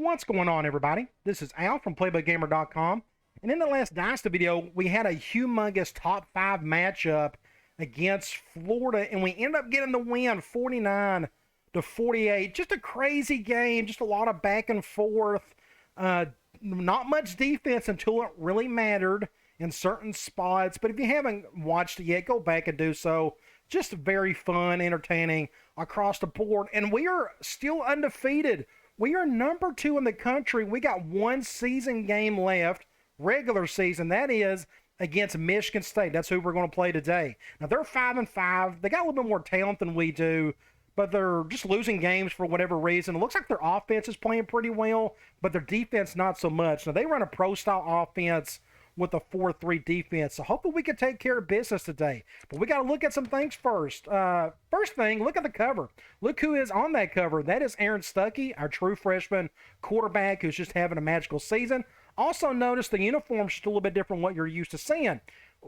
What's going on, everybody? This is Al from PlaybookGamer.com, and in the last Dynasty video, we had a humongous top 5 matchup against Florida, and we ended up getting the win 49-48. Just a crazy game, just a lot of back and forth. Not much defense until it really mattered in certain spots, but if you haven't watched it yet, go back and do so. Just very fun, entertaining across the board, and we are still undefeated. We are number 2 in the country. We got one season game left, regular season. That is against Michigan State. That's who we're going to play today. Now, they're 5-5. They got a little bit more talent than we do, but they're just losing games for whatever reason. It looks like their offense is playing pretty well, but their defense not so much. Now, they run a pro-style offense with a 4-3 defense. So hopefully we can take care of business today. But we got to look at some things first. First thing, look at the cover. Look who is on that cover. That is Aaron Stuckey, our true freshman quarterback who's just having a magical season. Also notice the uniform's just a little bit different from what you're used to seeing.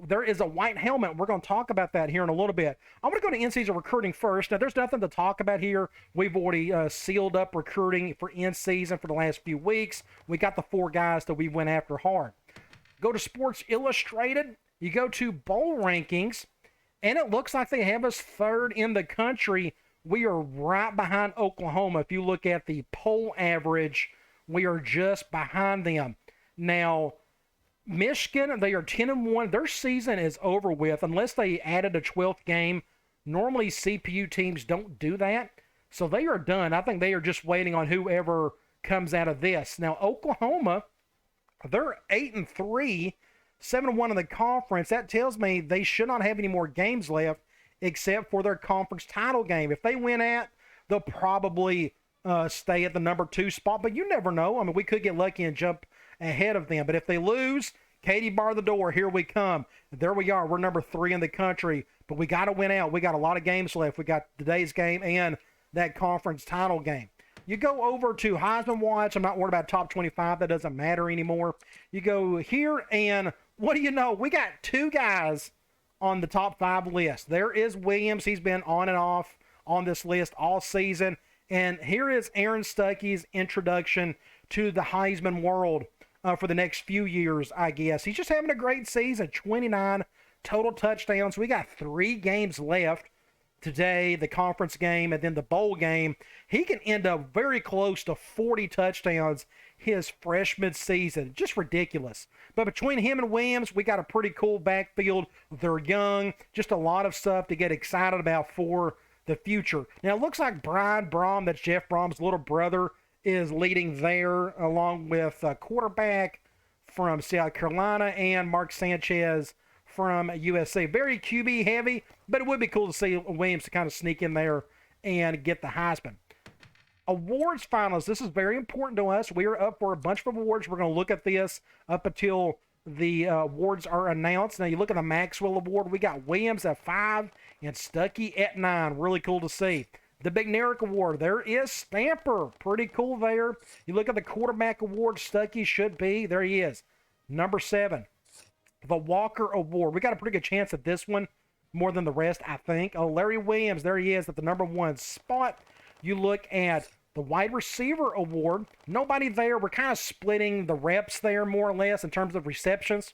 There is a white helmet. We're going to talk about that here in a little bit. I'm going to go to in-season recruiting first. Now, there's nothing to talk about here. We've already sealed up recruiting for in-season for the last few weeks. We got the 4 guys that we went after hard. Go to Sports Illustrated. You go to bowl rankings, and it looks like they have us 3rd in the country. We are right behind Oklahoma. If you look at the poll average, we are just behind them. Now, Michigan, they are 10-1. Their season is over with unless they added a 12th game. Normally, CPU teams don't do that, so they are done. I think they are just waiting on whoever comes out of this. Now, Oklahoma, they're 8-3, 7-1 in the conference. That tells me they should not have any more games left except for their conference title game. If they win at, they'll probably stay at the number 2 spot, but you never know. I mean, we could get lucky and jump ahead of them. But if they lose, Katie bar the door, here we come. There we are. We're number 3 in the country, but we got to win out. We got a lot of games left. We got today's game and that conference title game. You go over to Heisman Watch. I'm not worried about top 25. That doesn't matter anymore. You go here, and what do you know? We got 2 guys on the top 5 list. There is Williams. He's been on and off on this list all season. And here is Aaron Stuckey's introduction to the Heisman world for the next few years, I guess. He's just having a great season. 29 total touchdowns. We got 3 games left today, the conference game, and then the bowl game. He can end up very close to 40 touchdowns his freshman season. Just ridiculous. But between him and Williams, we got a pretty cool backfield. They're young. Just a lot of stuff to get excited about for the future. Now, it looks like Brian Brom, that's Jeff Brom's little brother, is leading there, along with a quarterback from South Carolina and Mark Sanchez from USC. Very QB heavy, but it would be cool to see Williams to kind of sneak in there and get the Heisman. Awards finalists. This is very important to us. We are up for a bunch of awards. We're going to look at this up until the awards are announced. Now, you look at the Maxwell Award. We got Williams at 5 and Stuckey at 9. Really cool to see. The McNarick Award. There is Stamper. Pretty cool there. You look at the Quarterback Award. Stuckey should be. There he is. Number 7. The Walker Award. We got a pretty good chance at this one, more than the rest, I think. Oh, Larry Williams, there he is at the number 1 spot. You look at the Wide Receiver Award. Nobody there. We're kind of splitting the reps there, more or less, in terms of receptions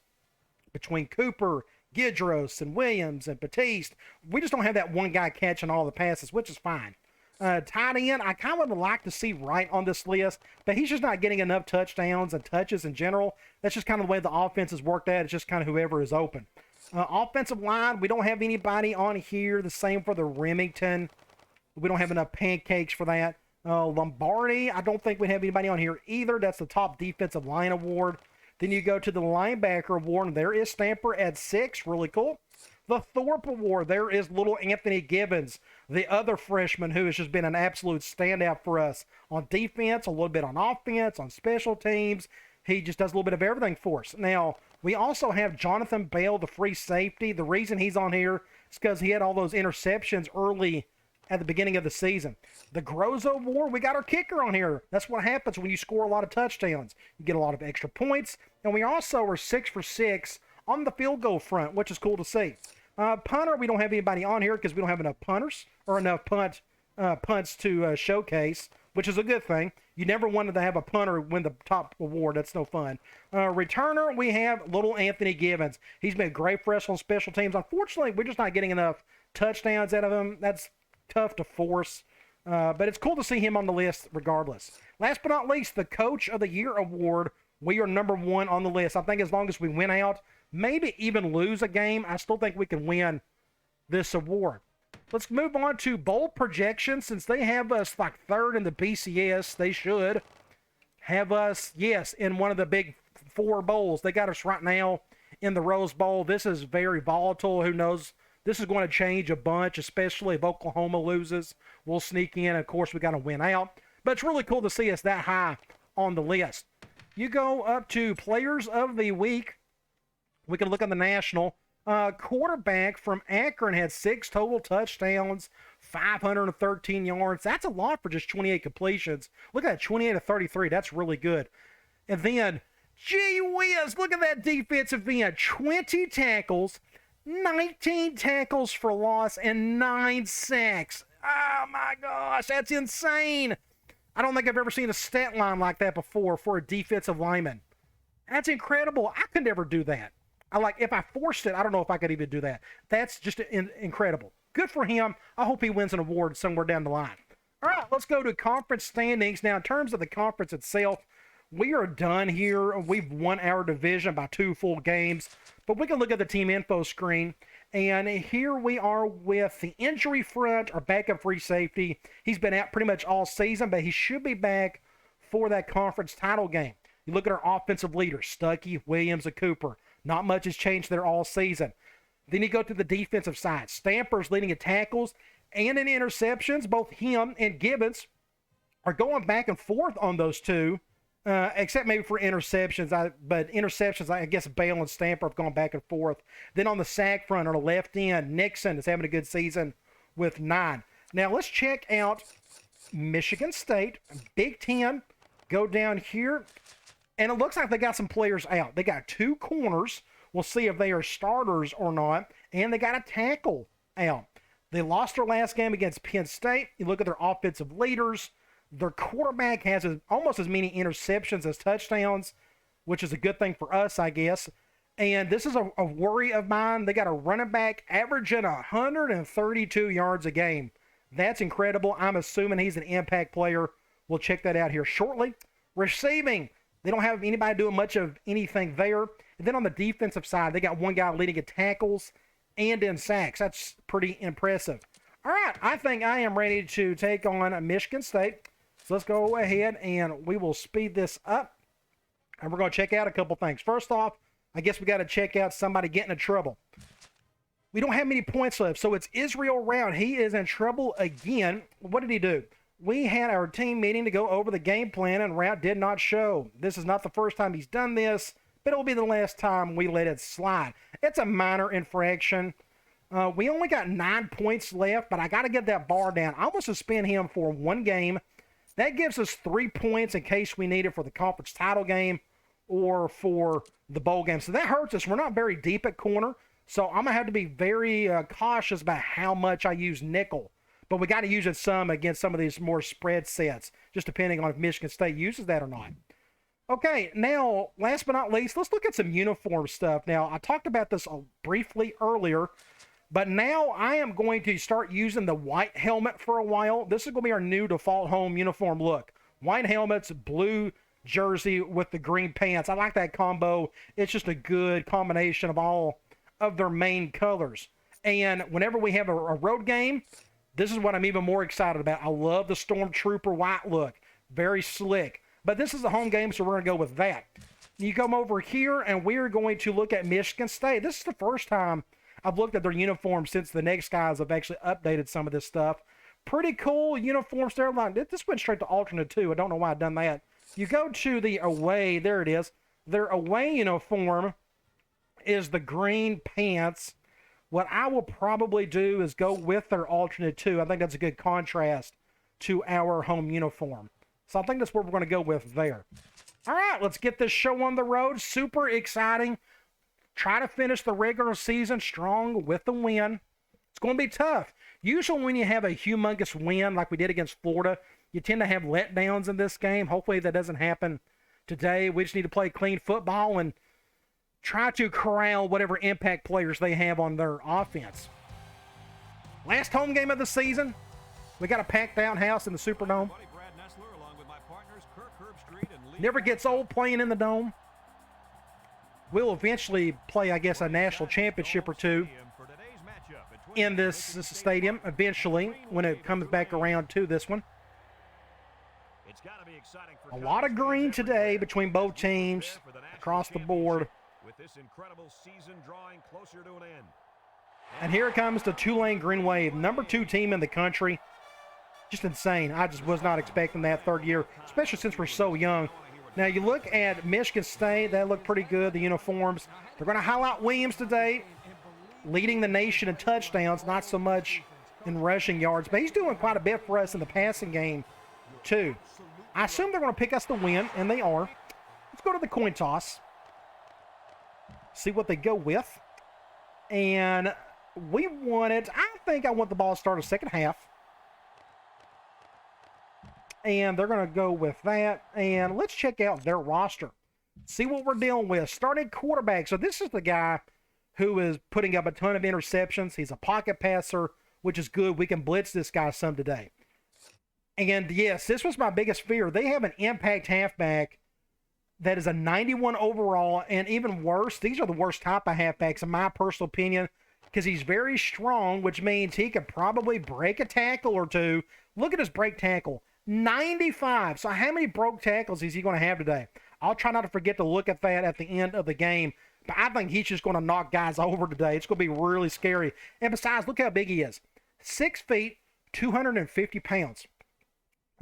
between Cooper, Gidros, and Williams, and Batiste. We just don't have that one guy catching all the passes, which is fine. Tight end, I kind of would like to see Wright on this list, but he's just not getting enough touchdowns and touches in general. That's just kind of the way the offense has worked out. It's just kind of whoever is open. Offensive line, we don't have anybody on here. The same for the Remington. We don't have enough pancakes for that. Lombardi, I don't think we have anybody on here either. That's the top defensive line award. Then you go to the linebacker award, and there is Stamper at 6. Really cool. The Thorpe Award, there is little Anthony Gibbons, the other freshman who has just been an absolute standout for us on defense, a little bit on offense, on special teams. He just does a little bit of everything for us. Now, we also have Jonathan Bell, the free safety. The reason he's on here is because he had all those interceptions early at the beginning of the season. The Grozo Award, we got our kicker on here. That's what happens when you score a lot of touchdowns. You get a lot of extra points. And we also are 6 for 6 on the field goal front, which is cool to see. Punter, we don't have anybody on here because we don't have enough punters or enough punts to showcase. which is a good thing. You never wanted to have a punter win the top award. That's no fun. Returner, we have little Anthony Givens. He's been great for us on special teams. Unfortunately, we're just not getting enough touchdowns out of him. That's tough to force. But it's cool to see him on the list regardless. Last but not least, the Coach of the Year award. We are number 1 on the list. I think as long as we win out, maybe even lose a game, I still think we can win this award. Let's move on to bowl projections. Since they have us like 3rd in the BCS, they should have us, yes, in one of the big 4 bowls. They got us right now in the Rose Bowl. This is very volatile. Who knows? This is going to change a bunch, especially if Oklahoma loses. We'll sneak in. Of course, we got to win out. But it's really cool to see us that high on the list. You go up to Players of the Week. We can look at the National. Quarterback from Akron had 6 total touchdowns, 513 yards. That's a lot for just 28 completions. Look at that, 28 to 33. That's really good. And then, gee whiz, look at that defensive end. 20 tackles, 19 tackles for loss, and 9 sacks. Oh my gosh, that's insane. I don't think I've ever seen a stat line like that before for a defensive lineman. That's incredible. I could never do that. If I forced it, I don't know if I could even do that. That's just incredible. Good for him. I hope he wins an award somewhere down the line. All right, let's go to conference standings. Now, in terms of the conference itself, we are done here. We've won our division by 2 full games. But we can look at the team info screen. And here we are with the injury front, our backup free safety. He's been out pretty much all season, but he should be back for that conference title game. You look at our offensive leaders, Stuckey, Williams, and Cooper. Not much has changed there all season. Then you go to the defensive side. Stamper's leading in tackles and in interceptions. Both him and Gibbons are going back and forth on those two, except maybe for interceptions. But interceptions, I guess Bale and Stamper have gone back and forth. Then on the sack front, on the left end, Nixon is having a good season with 9. Now let's check out Michigan State, Big Ten. Go down here. And it looks like they got some players out. They got 2 corners. We'll see if they are starters or not. And they got a tackle out. They lost their last game against Penn State. You look at their offensive leaders. Their quarterback has almost as many interceptions as touchdowns, which is a good thing for us, I guess. And this is a worry of mine. They got a running back averaging 132 yards a game. That's incredible. I'm assuming he's an impact player. We'll check that out here shortly. Receiving. They don't have anybody doing much of anything there. And then on the defensive side, they got one guy leading in tackles and in sacks. That's pretty impressive. All right, I think I am ready to take on Michigan State. So let's go ahead and we will speed this up. And we're going to check out a couple things. First off, I guess we got to check out somebody getting in trouble. We don't have many points left, so it's Israel Round. He is in trouble again. What did he do? We had our team meeting to go over the game plan, and Round did not show. This is not the first time he's done this, but it will be the last time we let it slide. It's a minor infraction. We only got 9 points left, but I got to get that bar down. I'm going to suspend him for 1 game. That gives us 3 points in case we need it for the conference title game or for the bowl game. So that hurts us. We're not very deep at corner, so I'm going to have to be very cautious about how much I use nickel. But we got to use it some against some of these more spread sets, just depending on if Michigan State uses that or not. Okay, now, last but not least, let's look at some uniform stuff. Now, I talked about this briefly earlier, but now I am going to start using the white helmet for a while. This is going to be our new default home uniform look. White helmets, blue jersey with the green pants. I like that combo. It's just a good combination of all of their main colors. And whenever we have a road game, this is what I'm even more excited about. I love the Stormtrooper white look. Very slick. But this is a home game, so we're going to go with that. You come over here, and we're going to look at Michigan State. This is the first time I've looked at their uniforms since the next guys have actually updated some of this stuff. Pretty cool uniforms there. This went straight to alternate, too. I don't know why I've done that. You go to the away. There it is. Their away uniform is the green pants. What I will probably do is go with their alternate too. I think that's a good contrast to our home uniform. So I think that's what we're going to go with there. All right, let's get this show on the road. Super exciting. Try to finish the regular season strong with the win. It's going to be tough. Usually when you have a humongous win like we did against Florida, You tend to have letdowns in this game. Hopefully that doesn't happen today. We just need to play clean football and try to corral whatever impact players they have on their offense. Last home game of the season. We got a packed out house in the Superdome. Never gets old playing in the Dome. We'll eventually play, I guess, a national championship or two in this stadium eventually when it comes back around to this one. A lot of green today between both teams across the board. And here comes the Tulane Green Wave, number 2 team in the country. Just insane. I just was not expecting that third year, especially since we're so young. Now, you look at Michigan State. That looked pretty good, the uniforms. They're going to highlight Williams today, leading the nation in touchdowns, not so much in rushing yards. But he's doing quite a bit for us in the passing game, too. I assume they're going to pick us to win, and they are. Let's go to the coin toss. See what they go with. And we want it. I think I want the ball to start the second half. And they're going to go with that. And let's check out their roster. See what we're dealing with. Starting quarterback. So this is the guy who is putting up a ton of interceptions. He's a pocket passer, which is good. We can blitz this guy some today. And yes, this was my biggest fear. They have an impact halfback that is a 91 overall. And even worse, these are the worst type of halfbacks in my personal opinion, because he's very strong, which means he could probably break a tackle or two. Look at his break tackle. 95. So how many broke tackles is he going to have today? I'll try not to forget to look at that at the end of the game. But I think he's just going to knock guys over today. It's going to be really scary. And besides, look how big he is. 6 feet, 250 pounds.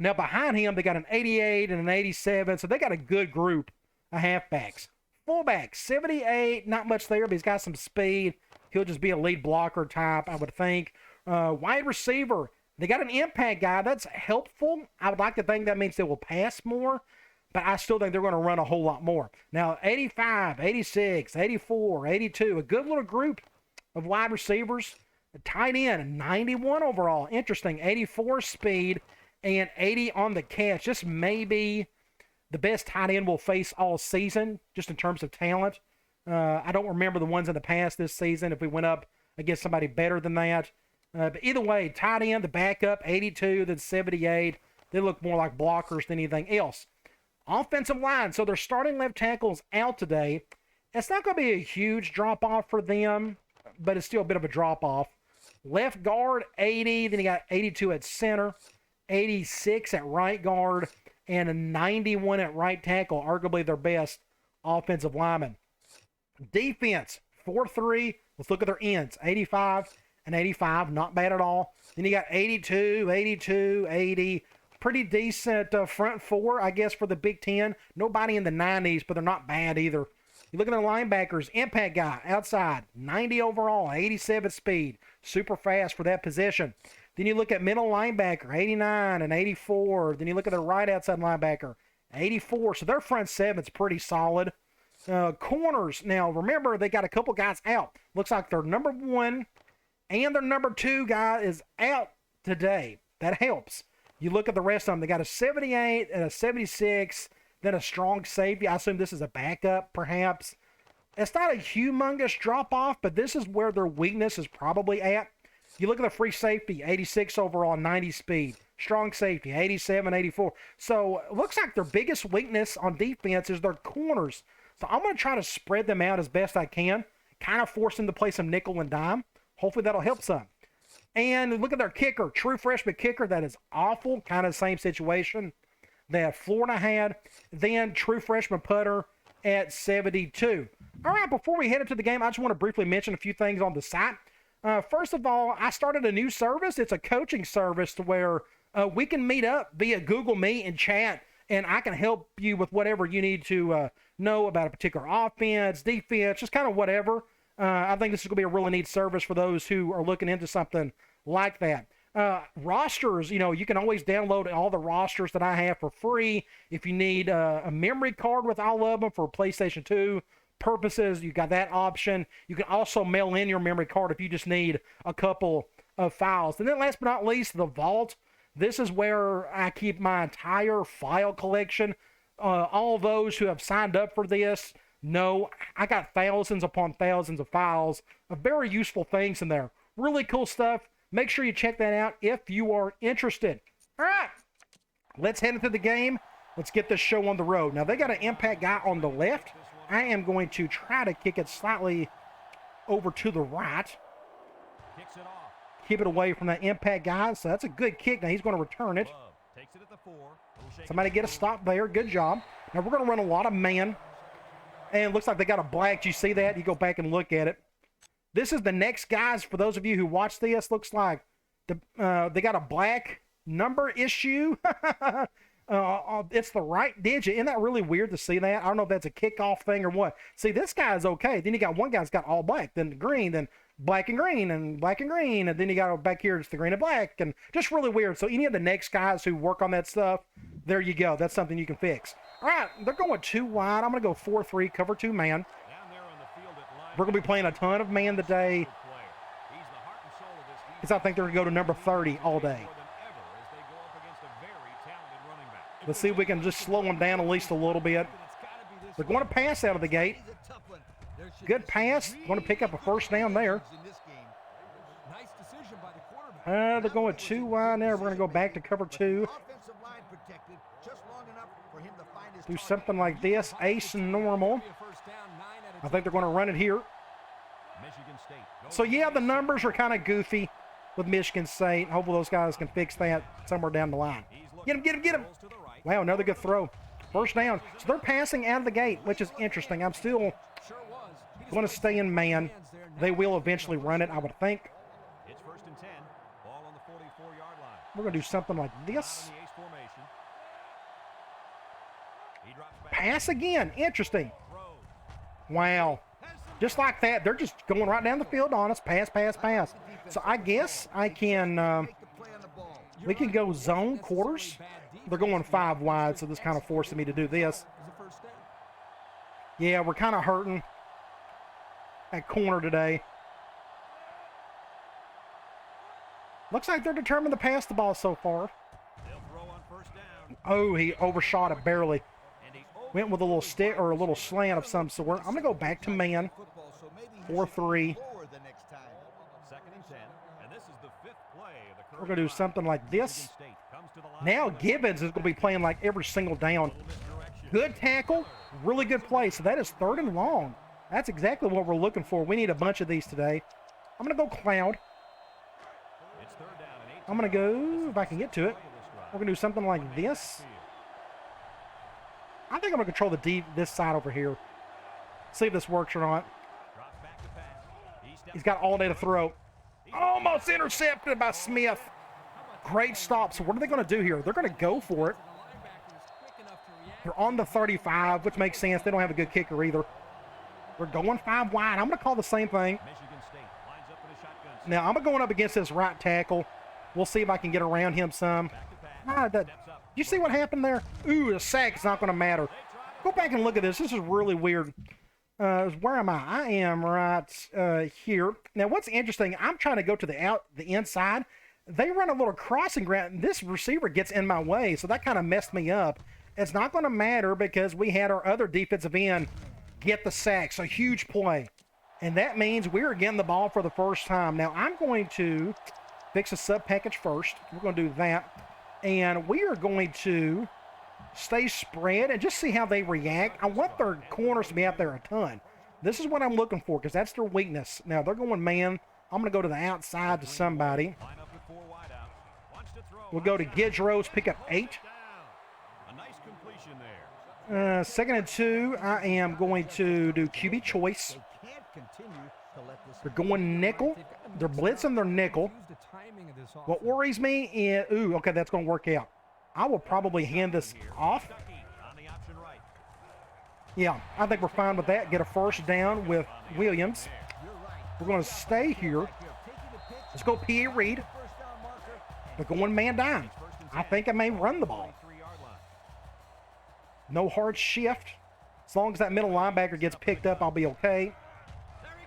Now behind him, they got an 88 and an 87. So they got a good group of halfbacks. Fullback, 78. Not much there, but he's got some speed. He'll just be a lead blocker type, I would think. Wide receiver. They got an impact guy. That's helpful. I would like to think that means they will pass more, but I still think they're going to run a whole lot more. Now, 85, 86, 84, 82, a good little group of wide receivers. A tight end, 91 overall. Interesting. 84 speed and 80 on the catch. This may be the best tight end we'll face all season, just in terms of talent. I don't remember the ones in the past this season if we went up against somebody better than that. But either way, tight end, the backup, 82, then 78. They look more like blockers than anything else. Offensive line, so they're starting left tackles out today. It's not going to be a huge drop-off for them, but it's still a bit of a drop-off. Left guard, 80. Then you got 82 at center, 86 at right guard, and a 91 at right tackle, arguably their best offensive lineman. Defense, 4-3. Let's look at their ends, 85 and 85, not bad at all. Then you got 82, 82, 80. Pretty decent front four, I guess, for the Big Ten. Nobody in the 90s, but they're not bad either. You look at the linebackers, impact guy, outside, 90 overall, 87 speed. Super fast for that position. Then you look at middle linebacker, 89 and 84. Then you look at the right outside linebacker, 84. So their front seven's pretty solid. Corners, now remember, they got a couple guys out. Looks like their number 1 and their number 2 guy is out today. That helps. You look at the rest of them. They got a 78 and a 76, then a strong safety. I assume this is a backup, perhaps. It's not a humongous drop-off, but this is where their weakness is probably at. You look at the free safety, 86 overall, 90 speed. Strong safety, 87, 84. So it looks like their biggest weakness on defense is their corners. So I'm going to try to spread them out as best I can, kind of force them to play some nickel and dime. Hopefully that'll help some. And look at their kicker, true freshman kicker. That is awful. Kind of the same situation that Florida had. Then true freshman putter at 72. All right, before we head into the game, I just want to briefly mention a few things on the site. First of all, I started a new service. It's a coaching service to where we can meet up via Google Meet and chat, and I can help you with whatever you need to know about a particular offense, defense, just kind of whatever. I think this is going to be a really neat service for those who are looking into something like that. Rosters, you can always download all the rosters that I have for free. If you need a memory card with all of them for PlayStation 2 purposes, you got that option. You can also mail in your memory card if you just need a couple of files. And then last but not least, the Vault. This is where I keep my entire file collection. All those who have signed up for this know I got thousands upon thousands of files of very useful things in there. Really cool stuff. Make sure you check that out if you are interested. All right, let's head into the game. Let's get this show on the road. Now, they got an impact guy on the left. I am going to try to kick it slightly over to the right. Keep it away from that impact guy. So that's a good kick. Now, he's going to return it. Somebody get a stop there. Good job. Now, we're going to run a lot of man. And it looks like they got a black. Do you see that? You go back and look at it. This is the next guys. For those of you who watch this, looks like they got a black number issue. It's the right digit. Isn't that really weird to see that? I don't know if that's a kickoff thing or what. See, this guy's okay. Then you got one guy's got all black, then green, then black and green, and black and green, and then you got back here it's the green and black, and just really weird. So any of the next guys who work on that stuff, there you go. That's something you can fix. All right, they're going 2 wide. I'm going to go 4-3, cover 2 man. We're going to be playing a ton of man today, because I think they're going to go to number 30 all day. Let's see if we can just slow them down at least a little bit. They're going to pass out of the gate. Good pass. Going to pick up a first down there. They're going 2 wide there. We're going to go back to cover 2. Do something like this. Ace and normal. I think they're going to run it here. So, yeah, the numbers are kind of goofy with Michigan State. Hopefully those guys can fix that somewhere down the line. Get him, get him, get him. Wow, another good throw. First down. So they're passing out of the gate, which is interesting. I'm still going to stay in man. They will eventually run it, I would think. It's 1st and 10. Ball on the 44-yard line. We're going to do something like this. Pass again. Interesting. Wow. Just like that, they're just going right down the field on us. Pass, pass, pass. So I guess I can, we can go zone quarters. They're going 5 wide, so this kind of forcing me to do this. Yeah, we're kind of hurting at corner today. Looks like they're determined to pass the ball so far. Oh, he overshot it barely. Went with a little stick or a little slant of some sort. I'm going to go back to man. 4-3. We're going to do something like this. Now Gibbons is going to be playing like every single down. Good tackle. Really good play. So that is 3rd and long. That's exactly what we're looking for. We need a bunch of these today. I'm going to go cloud. I'm going to go, if I can get to it, we're going to do something like this. I think I'm going to control this side over here. See if this works or not. He's got all day to throw. Almost intercepted by Smith. Great stop. So what are they going to do here? They're going to go for it. They're on the 35, which makes sense. They don't have a good kicker either. They're going 5 wide. I'm going to call the same thing. Now, I'm going up against this right tackle. We'll see if I can get around him some. You see what happened there? Ooh, the sack is not going to matter. Go back and look at this. This is really weird. Where am I? I am right here. Now, what's interesting, I'm trying to go to the inside. They run a little crossing ground, and this receiver gets in my way, so that kind of messed me up. It's not going to matter because we had our other defensive end get the sack. So huge play. And that means we're getting the ball for the first time. Now, I'm going to fix a sub package first. We're going to do that. And we are going to stay spread and just see how they react. I want their corners to be out there a ton. This is what I'm looking for because that's their weakness. Now, they're going man. I'm going to go to the outside to somebody. We'll go to Gidgeros, pick up 8. 2nd and 2. I am going to do QB choice. They're going nickel. They're blitzing their nickel. What worries me is, ooh, okay, that's going to work out. I will probably hand this off. Yeah, I think we're fine with that. Get a first down with Williams. We're going to stay here. Let's go P.A. Reed. They're going man down. I think I may run the ball. No hard shift. As long as that middle linebacker gets picked up, I'll be okay.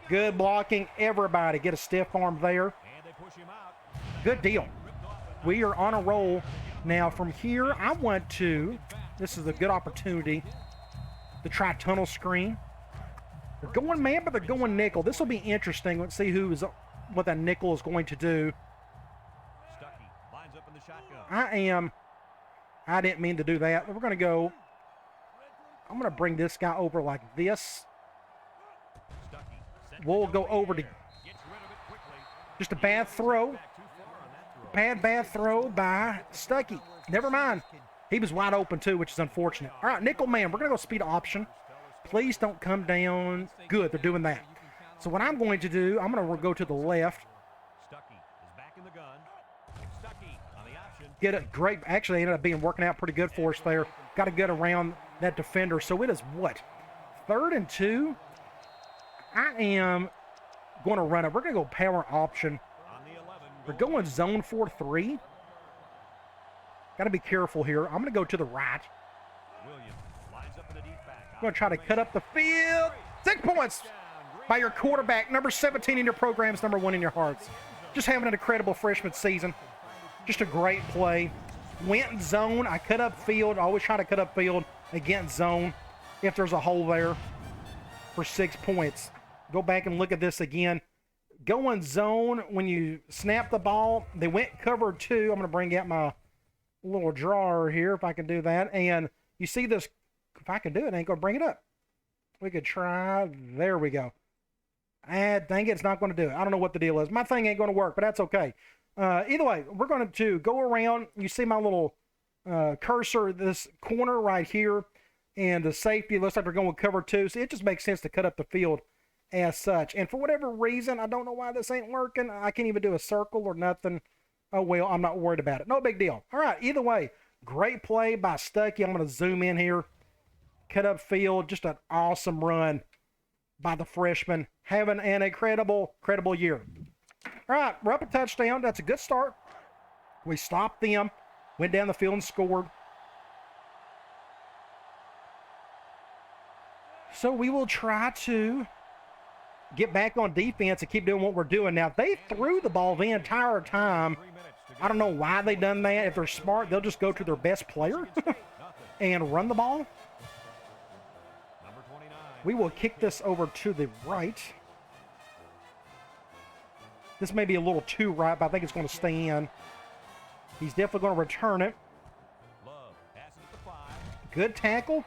Good blocking. Everybody get a stiff arm there. Good deal. We are on a roll. Now from here, I want to, this is a good opportunity to try tunnel screen. They're going man, but they're going nickel. This will be interesting. Let's see what that nickel is going to do. Stuckey lines up in the shotgun. I didn't mean to do that. We're going to go, I'm going to bring this guy over like this. Stuckey We'll go over to, gets rid of it quickly. just a bad throw. Back too far on that throw. Bad throw by Stuckey. Never mind. He was wide open too, which is unfortunate. All right, nickel man, we're going to go speed option. Please don't come down. Good, they're doing that. So what I'm going to do, I'm going to go to the left. Stuckey is back in the gun. Stuckey on the option. Get it great. Actually, ended up working out pretty good for us there. Got to get around that defender. So it is what? 3rd and 2. I am going to run it. We're going to go power option. On the 11. We're going zone 4-3. Got to be careful here. I'm going to go to the right. Williams lines up in the deep back. I'm going to try to cut up the field. 6 points by your quarterback, number 17 in your programs, number 1 in your hearts. Just having an incredible freshman season. Just a great play. Went zone. I cut up field. I always try to cut up field against zone if there's a hole there for 6 points. Go back and look at this again. Going zone when you snap the ball. They went cover 2. I'm going to bring out my little drawer here if I can do that. And you see this. If I can do it, I ain't going to bring it up. We could try. There we go. Dang it, it's not going to do it. I don't know what the deal is. My thing ain't going to work, but that's okay. Either way, we're going to go around. You see my little cursor, this corner right here, and the safety looks like they're going cover 2. So it just makes sense to cut up the field as such. And for whatever reason, I don't know why this ain't working. I can't even do a circle or nothing. Oh, well, I'm not worried about it. No big deal. All right, either way, great play by Stuckey. I'm going to zoom in here. Cut up field. Just an awesome run by the freshman. Having an incredible year. All right, we're up a touchdown. That's a good start. We stopped them. Went down the field and scored. So we will try to get back on defense and keep doing what we're doing. Now, they threw the ball the entire time. I don't know why they done that. If they're smart, they'll just go to their best player and run the ball. We will kick this over to the right. This may be a little too right, but I think it's going to stay in. He's definitely going to return it. Good tackle.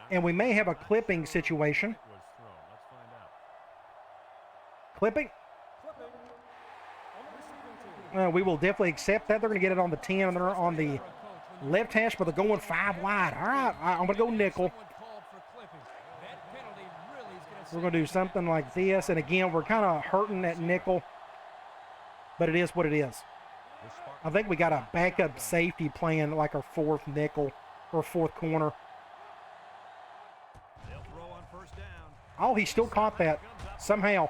And we may have a clipping situation. Clipping. We will definitely accept that. They're going to get it on the 10, and they're on the left hash, but they're going 5 wide. All right, I'm going to go nickel. We're going to do something like this. And again, we're kind of hurting at nickel, but it is what it is. I think we got a backup safety playing like our 4th nickel or 4th corner. Oh, he still caught that somehow.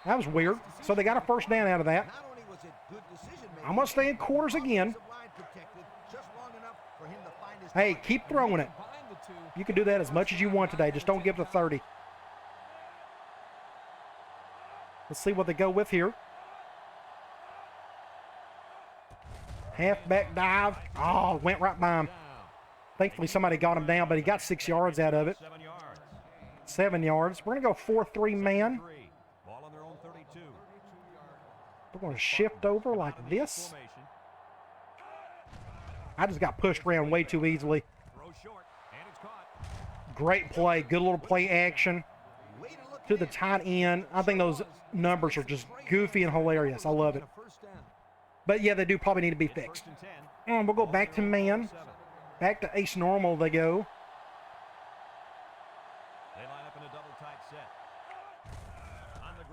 That was weird. So they got a first down out of that. I'm going to stay in quarters again. Hey, keep throwing it. You can do that as much as you want today. Just don't give the 30. Let's see what they go with here. Halfback dive. Oh, went right by him. Thankfully, somebody got him down, but he got 6 yards out of it. 7 yards. We're going to go 4-3 man. We're going to shift over like this. I just got pushed around way too easily. Great play. Good little play action to the tight end. I think those numbers are just goofy and hilarious. I love it. But, yeah, they do probably need to be fixed. And we'll go back to man. Back to ace normal they go.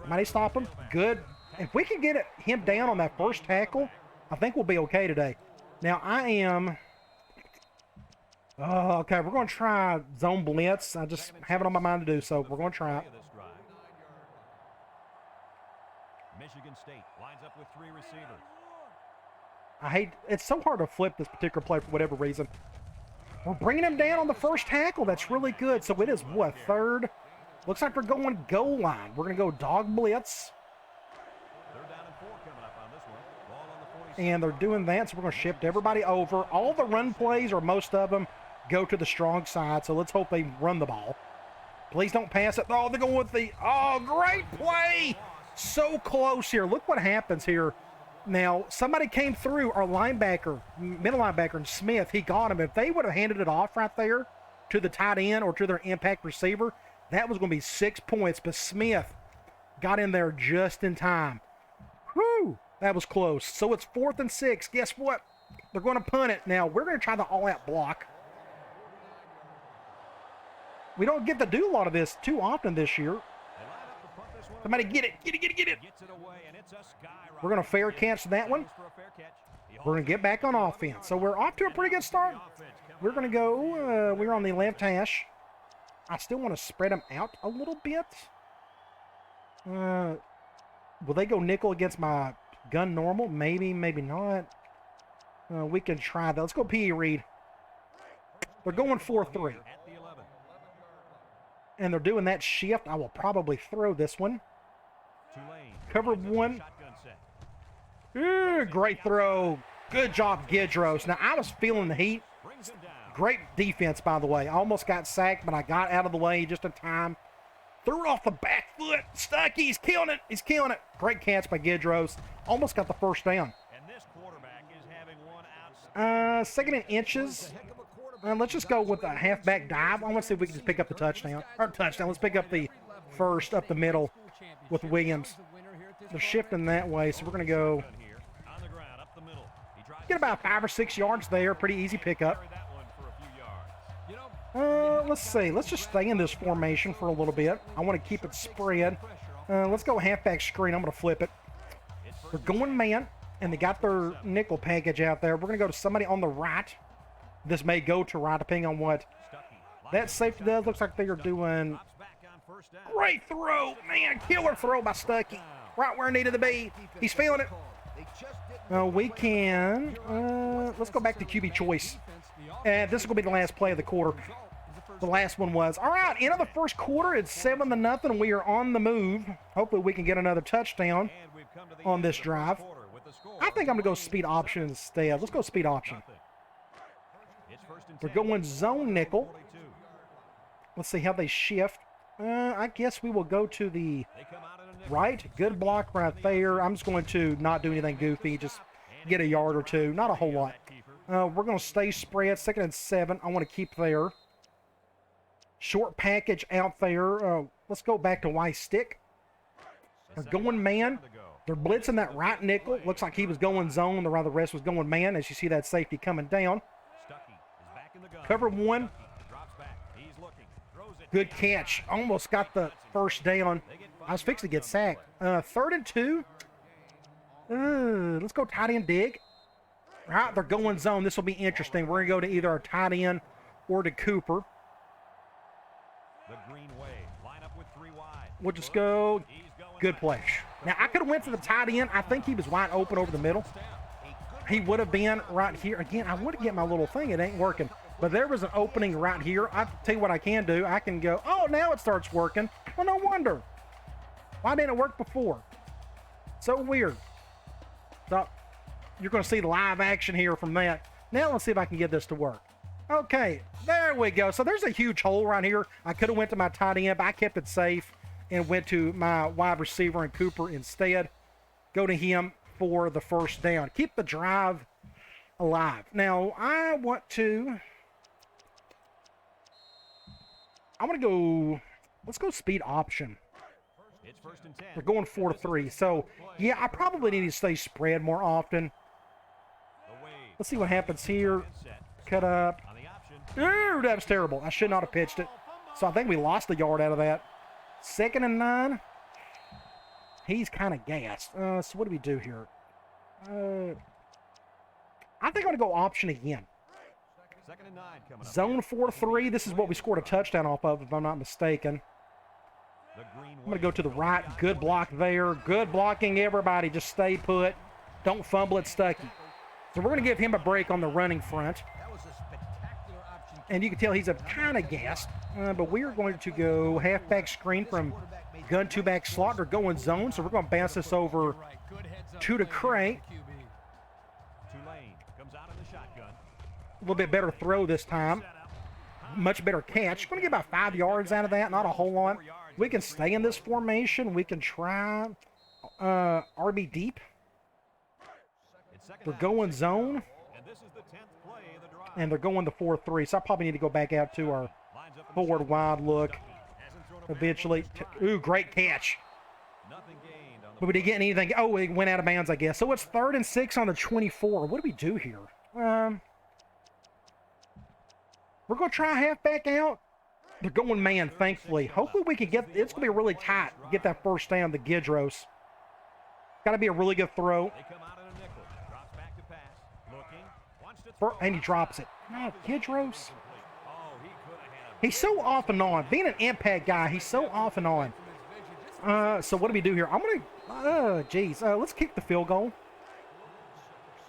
Might he stop him? Good. If we can get him down on that first tackle, I think we'll be okay today. Now, I am... Oh, okay, we're going to try zone blitz. I just have it on my mind to do so. We're going to try it. Michigan State lines up with 3 receivers. It's so hard to flip this particular play for whatever reason. We're bringing him down on the first tackle. That's really good. So it is, what, 3rd? Looks like we're going goal line. We're going to go dog blitz. 3rd down and 4 coming up on this one. Ball on And they're doing that, so we're going to shift everybody over. All the run plays, or most of them, go to the strong side, so let's hope they run the ball. Please don't pass it. Oh, they're going with the... Oh, great play! So close here. Look what happens here. Now, somebody came through, our linebacker, middle linebacker, and Smith. He got him. If they would have handed it off right there to the tight end or to their impact receiver, that was going to be 6 points. But Smith got in there just in time. Whew, that was close. So it's 4th and 6. Guess what? They're going to punt it. Now, we're going to try the all-out block. We don't get to do a lot of this too often this year. Somebody get it. Get it. We're going to fair catch that one. We're going to get back on offense. So we're off to a pretty good start. We're going to go, we're on the left hash. I still want to spread them out a little bit. Will they go nickel against my gun normal? Maybe, maybe not. We can try that. Let's go P.E. Reed. They're going 4-3. And they're doing that shift. I will probably throw this one. Cover one. Ooh, great throw. Good job, Gidros. Now, I was feeling the heat. Great defense, by the way. I almost got sacked, but I got out of the way just in time. Threw it off the back foot. Stucky. He's killing it. He's killing it. Great catch by Gidros. Almost got the first down. And this quarterback is having one outstanding. 2nd and inches. Let's just go with a halfback dive. I want to see if we can just pick up the touchdown. Or touchdown. Let's pick up the first up the middle with Williams. They're shifting that way, so we're going to go get about 5 or 6 yards there. Pretty easy pickup. Let's see. Let's just stay in this formation for a little bit. I want to keep it spread. Let's go halfback screen. I'm going to flip it. They're going man, and they got their nickel package out there. We're going to go to somebody on the right. This may go to right, depending on what that safety does. Looks like they are doing great throw. Man, killer throw by Stuckey. Right where it needed to be. He's feeling it. We can, let's go back to QB choice. And this is going to be the last play of the quarter. The last one was. All right, end of the first quarter. It's 7-0. We are on the move. Hopefully we can get another touchdown on this drive. I think I'm going to go speed option instead. Let's go speed option. We're going zone nickel. Let's see how they shift. I guess we will go to the right. Good block right there. I'm just going to not do anything goofy. Just get a yard or two. Not a whole lot. We're going to stay spread. 2nd and 7. I want to keep there. Short package out there. Let's go back to Y stick. They're going man. They're blitzing that right nickel. Looks like he was going zone. The rest was going man. As you see that safety coming down. Cover one. Good catch. Almost got the first down. I was fixing to get sacked. 3rd and 2. Let's go tight end dig. All right, they're going zone. This will be interesting. We're going to go to either our tight end or to Cooper. We'll just go. Good play. Now, I could have went for the tight end. I think he was wide open over the middle. He would have been right here. Again, I want to get my little thing. It ain't working. But there was an opening right here. I'll tell you what I can do. I can go, oh, now it starts working. Well, no wonder. Why didn't it work before? So weird. So you're going to see live action here from that. Now let's see if I can get this to work. Okay, there we go. So there's a huge hole right here. I could have went to my tight end, but I kept it safe and went to my wide receiver and Cooper instead. Go to him for the first down. Keep the drive alive. Now, I want to go, let's go speed option. They're going 4-3. So, yeah, I probably need to stay spread more often. Let's see what happens here. Cut up. Ooh, that was terrible. I should not have pitched it. So I think we lost a yard out of that. 2nd and 9. He's kind of gassed. So what do we do here? I think I'm going to go option again. Zone 4-3. This is what we scored a touchdown off of, if I'm not mistaken. I'm going to go to the right. Good block there. Good blocking, everybody. Just stay put. Don't fumble it, Stuckey. So we're going to give him a break on the running front. And you can tell he's a kind of gassed. But we are going to go halfback screen from gun two-back slot. They're going zone, so we're going to bounce this over to the Cray. little bit better throw this time. Much better catch. Going to get about 5 yards out of that. Not a whole lot. We can stay in this formation. We can try RB deep. They're going zone. And they're going the 4-3. So I probably need to go back out to our forward wide look eventually. Ooh, great catch. But we didn't get anything. Oh, it went out of bounds, I guess. So it's 3rd and 6 on the 24. What do we do here? We're going to try halfback out. They're going man, thankfully. Hopefully we can get, it's going to be really tight. Get that first down to Gidros. Got to be a really good throw. And he drops it. No, Gidros. He's so off and on. Being an impact guy, he's so off and on. So what do we do here? I'm going to, let's kick the field goal.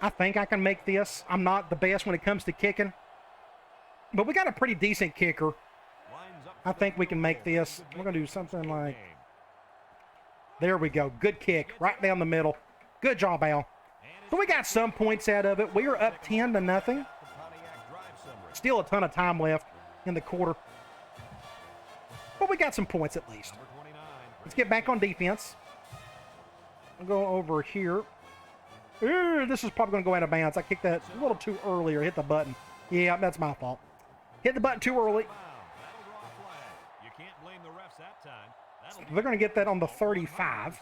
I think I can make this. I'm not the best when it comes to kicking. But we got a pretty decent kicker. I think we can make this. We're going to do something like... There we go. Good kick. Right down the middle. Good job, Al. So we got some points out of it. We are up 10-0. Still a ton of time left in the quarter. But we got some points at least. Let's get back on defense. I'll go over here. Ooh, this is probably going to go out of bounds. I kicked that a little too early or hit the button. Yeah, that's my fault. Hit the button too early. They're going to get that on the 35.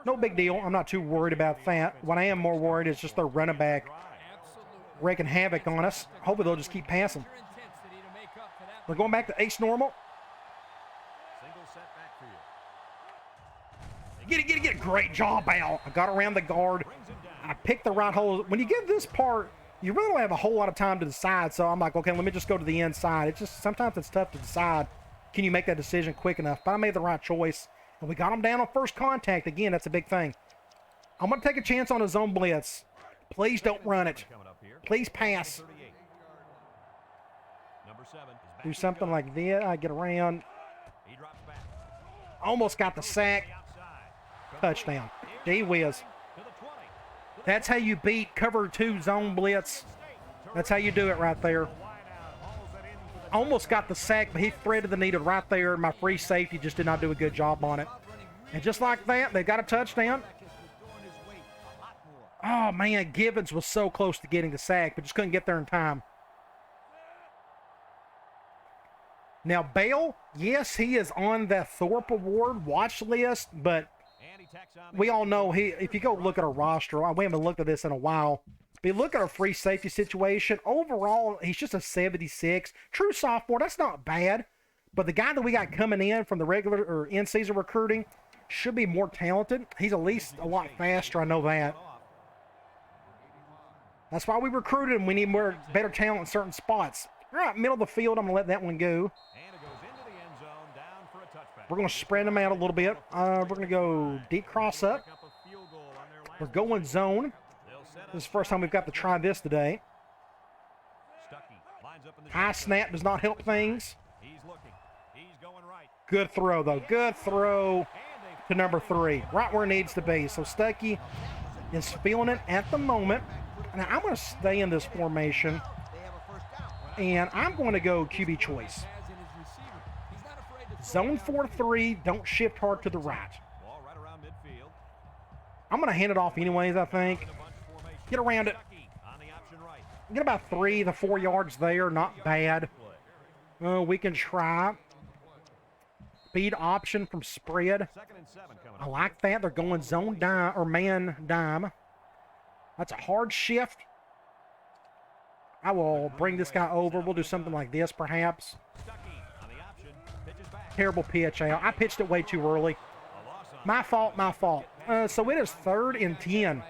No big deal. I'm not too worried about that. What I am more worried is just their running back wreaking havoc on us. Hopefully they'll just keep passing. We're going back to ace normal. Get it. Great job, Al. I got around the guard. I picked the right hole. When you get this part, you really don't have a whole lot of time to decide. So I'm like, okay, let me just go to the inside. It's just, sometimes it's tough to decide. Can you make that decision quick enough? But I made the right choice. And we got him down on first contact. Again, that's a big thing. I'm going to take a chance on a zone blitz. Please don't run it. Please pass. Do something like this. I get around. Almost got the sack. Touchdown. Gee whiz. That's how you beat cover 2 zone blitz. That's how you do it right there. Almost got the sack, but he threaded the needle right there. My free safety just did not do a good job on it. And just like that, they got a touchdown. Oh, man, Givens was so close to getting the sack, but just couldn't get there in time. Now, Bale, yes, he is on that Thorpe Award watch list, but we all know if you go look at our roster, we haven't looked at this in a while. But you look at our free safety situation, overall, he's just a 76. True sophomore, that's not bad. But the guy that we got coming in from the regular or in-season recruiting should be more talented. He's at least a lot faster, I know that. That's why we recruited him. We need more better talent in certain spots. All right, middle of the field, I'm going to let that one go. We're going to spread them out a little bit. We're going to go deep cross up. We're going zone. This is the first time we've got to try this today. High snap does not help things. Good throw, though. Good throw to number 3. Right where it needs to be. So Stuckey is feeling it at the moment. Now, I'm going to stay in this formation. And I'm going to go QB choice. Zone 4-3, don't shift hard to the right. I'm going to hand it off anyways, I think. Get around it. Get about 3 to 4 yards there, not bad. We can try. Speed option from spread. I like that. They're going zone dime, or man dime. That's a hard shift. I will bring this guy over. We'll do something like this, perhaps. Terrible pitch, Al. I pitched it way too early. My fault, my fault. So it is 3rd and 10.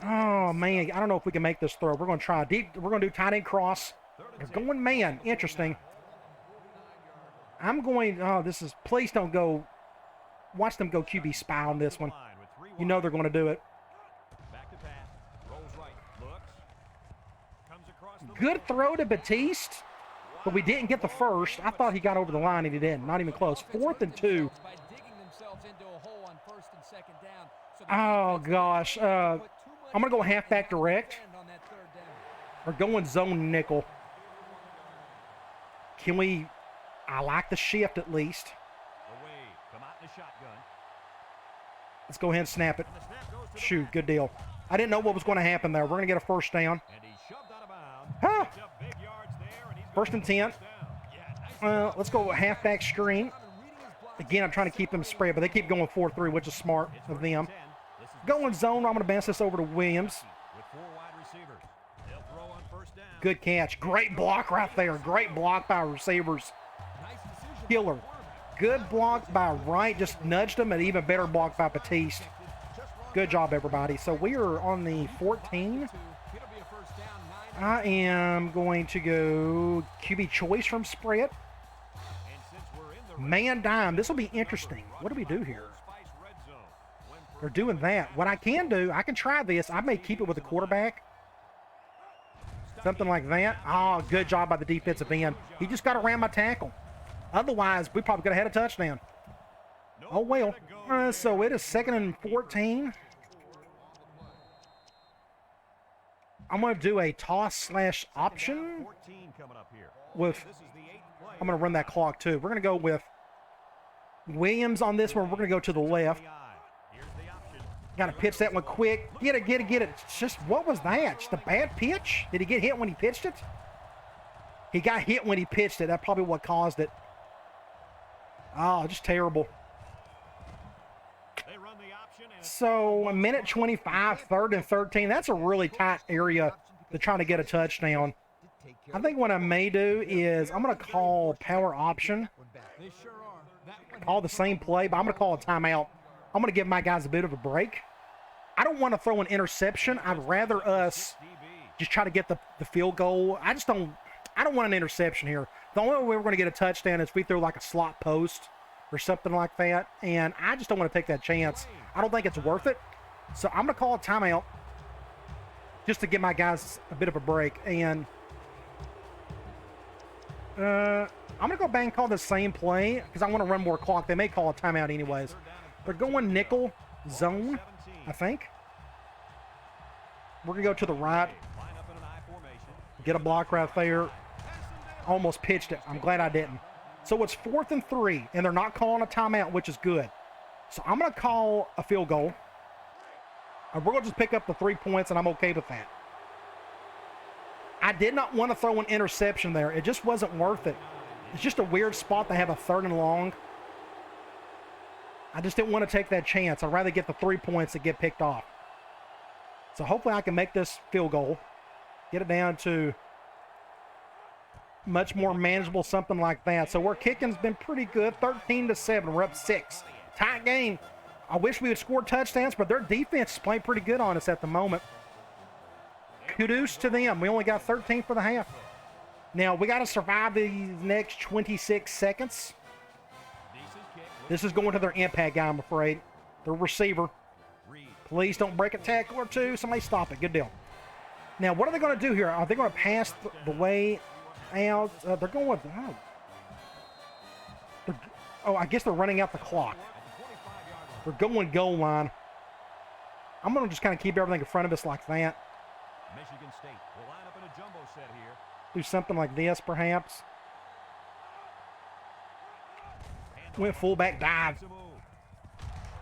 Oh, man. I don't know if we can make this throw. We're going to try deep. We're going to do tight end cross. They're going man. Interesting. I'm going, this is, please don't go. Watch them go QB spy on this one. You know they're going to do it. Good throw to Batiste, but we didn't get the first. I thought he got over the line and he didn't. Not even close. 4th and 2. Oh, gosh. I'm going to go halfback direct. We're going zone nickel. Can we... I like the shift at least. Away. Come out in the shotgun. Let's go ahead and snap it. And the snap goes to the Shoot, back. good deal. I didn't know what was going to happen there. We're going to get a first down. And he's shoved out of bounds. Huh. Picks up big yards there, and he's First gonna and get 10. first down. Yeah, nice Let's go halfback screen. Again, I'm trying to keep them spread, but they keep going 4-3, which is smart It's of first and them. 10. This is the Going zone, I'm going to bounce this over to Williams. with 4 wide receivers. They'll throw on first down. Good catch. Great block right there. Great block by receivers. Killer. Good block by Wright. Just nudged him, and even better block by Batiste. Good job, everybody. So we are on the 14. I am going to go QB choice from spread. And since we're in the Man dime. This will be interesting. What do we do here? Spice red zone, when They're doing that. What I can do, I can try this. I may keep it with the quarterback. Something like that. Oh, good job by the defensive end. He just got around my tackle. Otherwise, we probably could have had a touchdown. Oh, well. So it is 2nd and 14. I'm going to do a toss/option 14 coming up here. with, This is the 8th play. I'm going to run that clock too. We're going to go with Williams on this one. We're going to go to the left. Here's the option. Got to pitch that one quick. Get it. It's just, what was that? Just a bad pitch? Did he get hit when he pitched it? He got hit when he pitched it. That's probably what caused it. Oh, just terrible. They run the option and So, a minute 25, 3rd and 13. That's a really tight area to try to get a touchdown. I think what I may do is I'm going to call power option. Call the same play, but I'm going to call a timeout. I'm going to give my guys a bit of a break. I don't want to throw an interception. I'd rather us just try to get the field goal. I don't want an interception here. The only way we're going to get a touchdown is if we throw like a slot post or something like that, and I just don't want to take that chance. I don't think it's worth it. So I'm going to call a timeout just to give my guys a bit of a break. And I'm going to go back and call the same play because I want to run more clock. They may call a timeout anyways. They're going nickel zone, I think. We're going to go to the right. line up in an I formation. Get a block right there. Almost pitched it. I'm glad I didn't. So it's 4th and 3, and they're not calling a timeout, which is good. So I'm going to call a field goal. And we're going to just pick up the 3 points, and I'm okay with that. I did not want to throw an interception there. It just wasn't worth it. It's just a weird spot to have a 3rd and long. I just didn't want to take that chance. I'd rather get the 3 points that get picked off. So hopefully I can make this field goal. Get it down to much more manageable, something like that. So our kicking's been pretty good, 13-7. We're up 6. Tight game. I wish we would score touchdowns, but their defense is playing pretty good on us at the moment. Kudos to them. We only got 13 for the half. Now, we got to survive these next 26 seconds. This is going to their impact guy, I'm afraid. Their receiver. Please don't break a tackle or two. Somebody stop it. Good deal. Now, what are they going to do here? Are they going to pass the way out? They're going with... I guess they're running out the clock. They're going goal line. I'm going to just kind of keep everything in front of us like that. Michigan State will line up in a jumbo set here. Do something like this, perhaps. Went fullback dive. It's a move.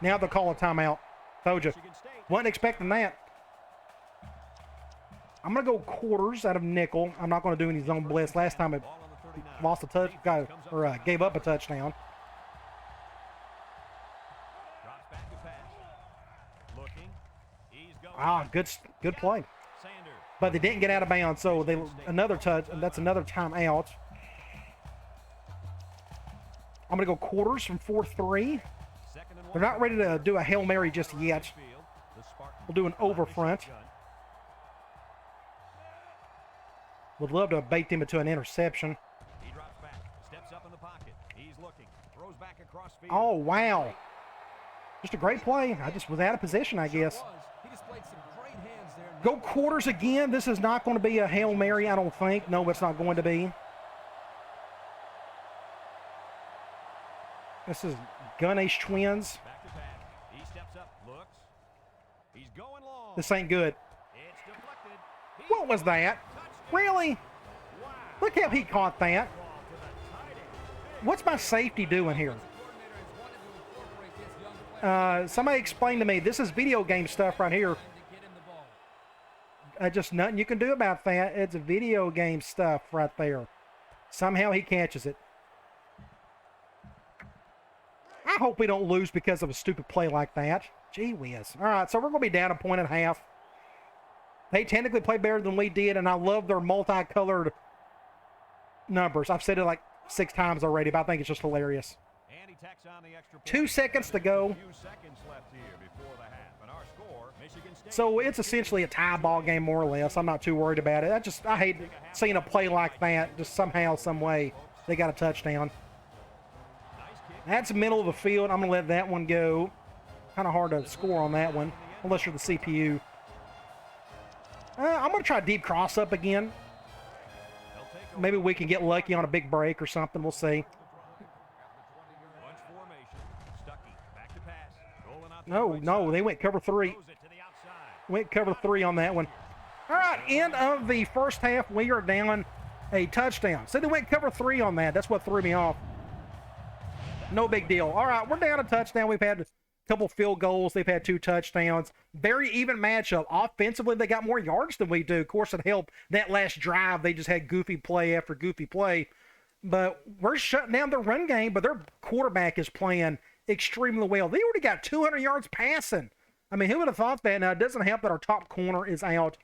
Now they'll call a timeout. Told you. Michigan State. Wasn't expecting that. I'm going to go quarters out of nickel. I'm not going to do any zone blitz. Last time it Ball on the 39. lost a touch, gave up a touchdown. Drops back to pass. Looking. He's going. Good play. Sanders. But they didn't get out of bounds, so another touch, and that's another timeout. I'm going to go quarters from 4-3. Second and They're 1. not ready to do a Hail Mary just yet. The Spartans We'll do an over front. shotgun. Would love to bait them into an interception. He drops back. Steps up in the pocket. He's looking. Throws back across field. Oh, wow. Just a great play. I just was out of position, I guess. He displayed some great hands there. Go quarters again. This is not going to be a Hail Mary, I don't think. No, it's not going to be. This is Gun Ace Twins. Back to pass. He steps up. Looks. He's going long. This ain't good. It's deflected. He's What was that? Really? wow. Look how he caught that. Ball to the tight end. What's my safety doing here? Coordinator has wanted to incorporate this young player Somebody explain to me. This is video game stuff right here. to get him the ball. Just nothing you can do about that. It's video game stuff right there. Somehow he catches it. I hope we don't lose because of a stupid play like that. Gee whiz. All right, so we're going to be down 1.5 points. They technically play better than we did, and I love their multicolored numbers. I've said it like 6 times already, but I think it's just hilarious. And he tacks on the extra point. 2 seconds to go. A few seconds left here before the half. And our score, Michigan State. So it's essentially a tie ball game, more or less. I'm not too worried about it. I hate seeing a play like that. Just somehow, some way, they got a touchdown. Nice kick. That's middle of the field. I'm going to let that one go. Kind of hard to score on that one, unless you're the CPU. I'm going to try deep cross up again. They'll take a Maybe we can get lucky on a big break or something. We'll see. bunch formation. Stuckey, back to pass. Rolling out to the No, right no, side. they went cover 3. Throws it to the outside. Went cover 3 on that one. All right, end of the first half. We are down a touchdown. So they went cover 3 on that. That's what threw me off. No big deal. All right, we're down a touchdown. We've had a couple field goals. They've had 2 touchdowns. Very even matchup. Offensively, they got more yards than we do. Of course, it helped that last drive. They just had goofy play after goofy play. But we're shutting down their run game, but their quarterback is playing extremely well. They already got 200 yards passing. I mean, who would have thought that? Now, it doesn't help that our top corner is out.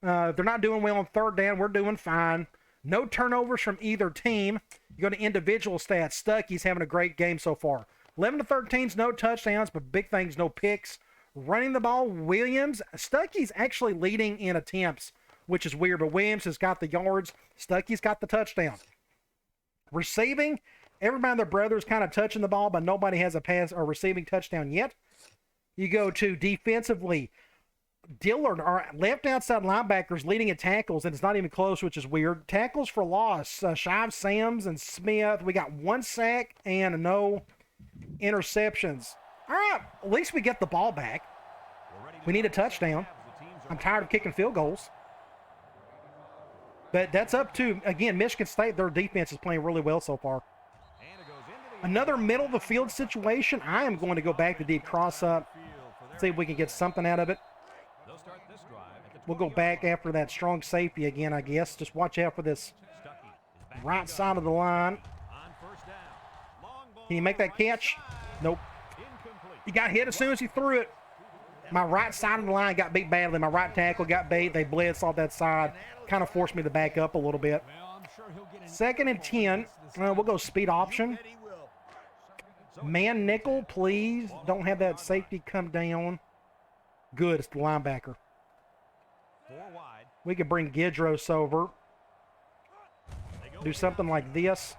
They're not doing well on third down. We're doing fine. No turnovers from either team. You go to individual stats. Stuckey's having a great game so far. 11 to 13's no touchdowns, but big things, no picks. Running the ball, Williams. Stuckey's actually leading in attempts, which is weird, but Williams has got the yards. Stuckey's got the touchdown. Receiving, everybody and their brother is kind of touching the ball, but nobody has a pass or receiving touchdown yet. You go to defensively. Dillard, our left outside linebackers, leading in tackles, and it's not even close, which is weird. Tackles for loss, Shive, Sams, and Smith. We got 1 sack and no interceptions. All right, at least we get the ball back. We're ready to We need a start the second touchdown. half as the teams are I'm tired of kicking field goals. But that's up to, again, Michigan State. Their defense is playing really well so far. And it goes into the Another middle of the field situation. I am going to go back to deep cross up, field for their see if we can get something out of it. They'll start this drive at the We'll go 20-yard back line. after that strong safety again, I guess. Just watch out for this Stuckey is back right to the side of the line. gun. On first down. Long ball Can you make that right catch? side. Nope. Incomplete. He got hit as soon as he threw it. My right side of the line got beat badly. My right tackle got beat. They blitzed off that side. Kind of forced me to back up a little bit. Well, I'm sure he'll get an 2nd and 10. We'll go speed option. Man nickel, please. Don't have that safety come down. Good. It's the linebacker. 4 wide. We could bring Gidros over. They go Do with something the like this.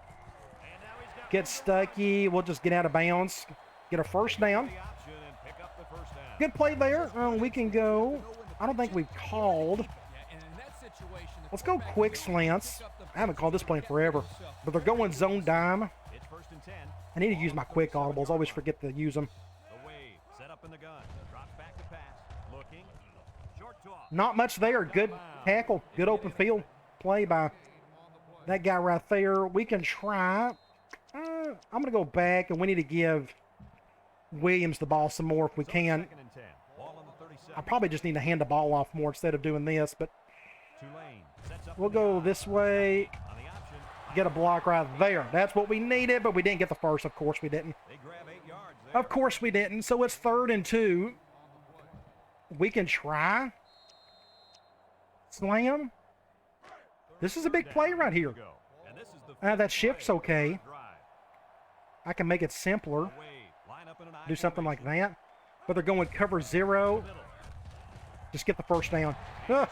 and now he's got Get Stuckey. We'll just get out of bounds. Get a first down. the option and pick up the first down. Good play there. We can go. I don't think we've called. Yeah, and in that situation, the Let's go quarterback quick is able to slants. pick up the I haven't called this play in forever. But they're going zone dime. It's 1st and 10. I need to use my quick audibles. I always forget to use them. The wave set up in the gun. Drops back to pass. Looking. Short toss. Not much there. Good tackle. Good open field play by that guy right there. We can try. I'm going to go back, and we need to give Williams the ball some more if we can. 2nd and 10. Ball on the 37. I probably just need to hand the ball off more instead of doing this, but Tulane sets up we'll in the go gun. this way. On the option. Get a block right there. That's what we needed, but we didn't get the first. Of course we didn't. They grab 8 yards there. Of course we didn't. So it's 3rd and 2. We can try. Slam. This is a big play right here. Go. And this is the That fifth shift's play okay. of the drive. I can make it simpler. Wade, line up in an I Do something like formation. that. But they're going cover 0. Middle. Just get the first down. Taken down.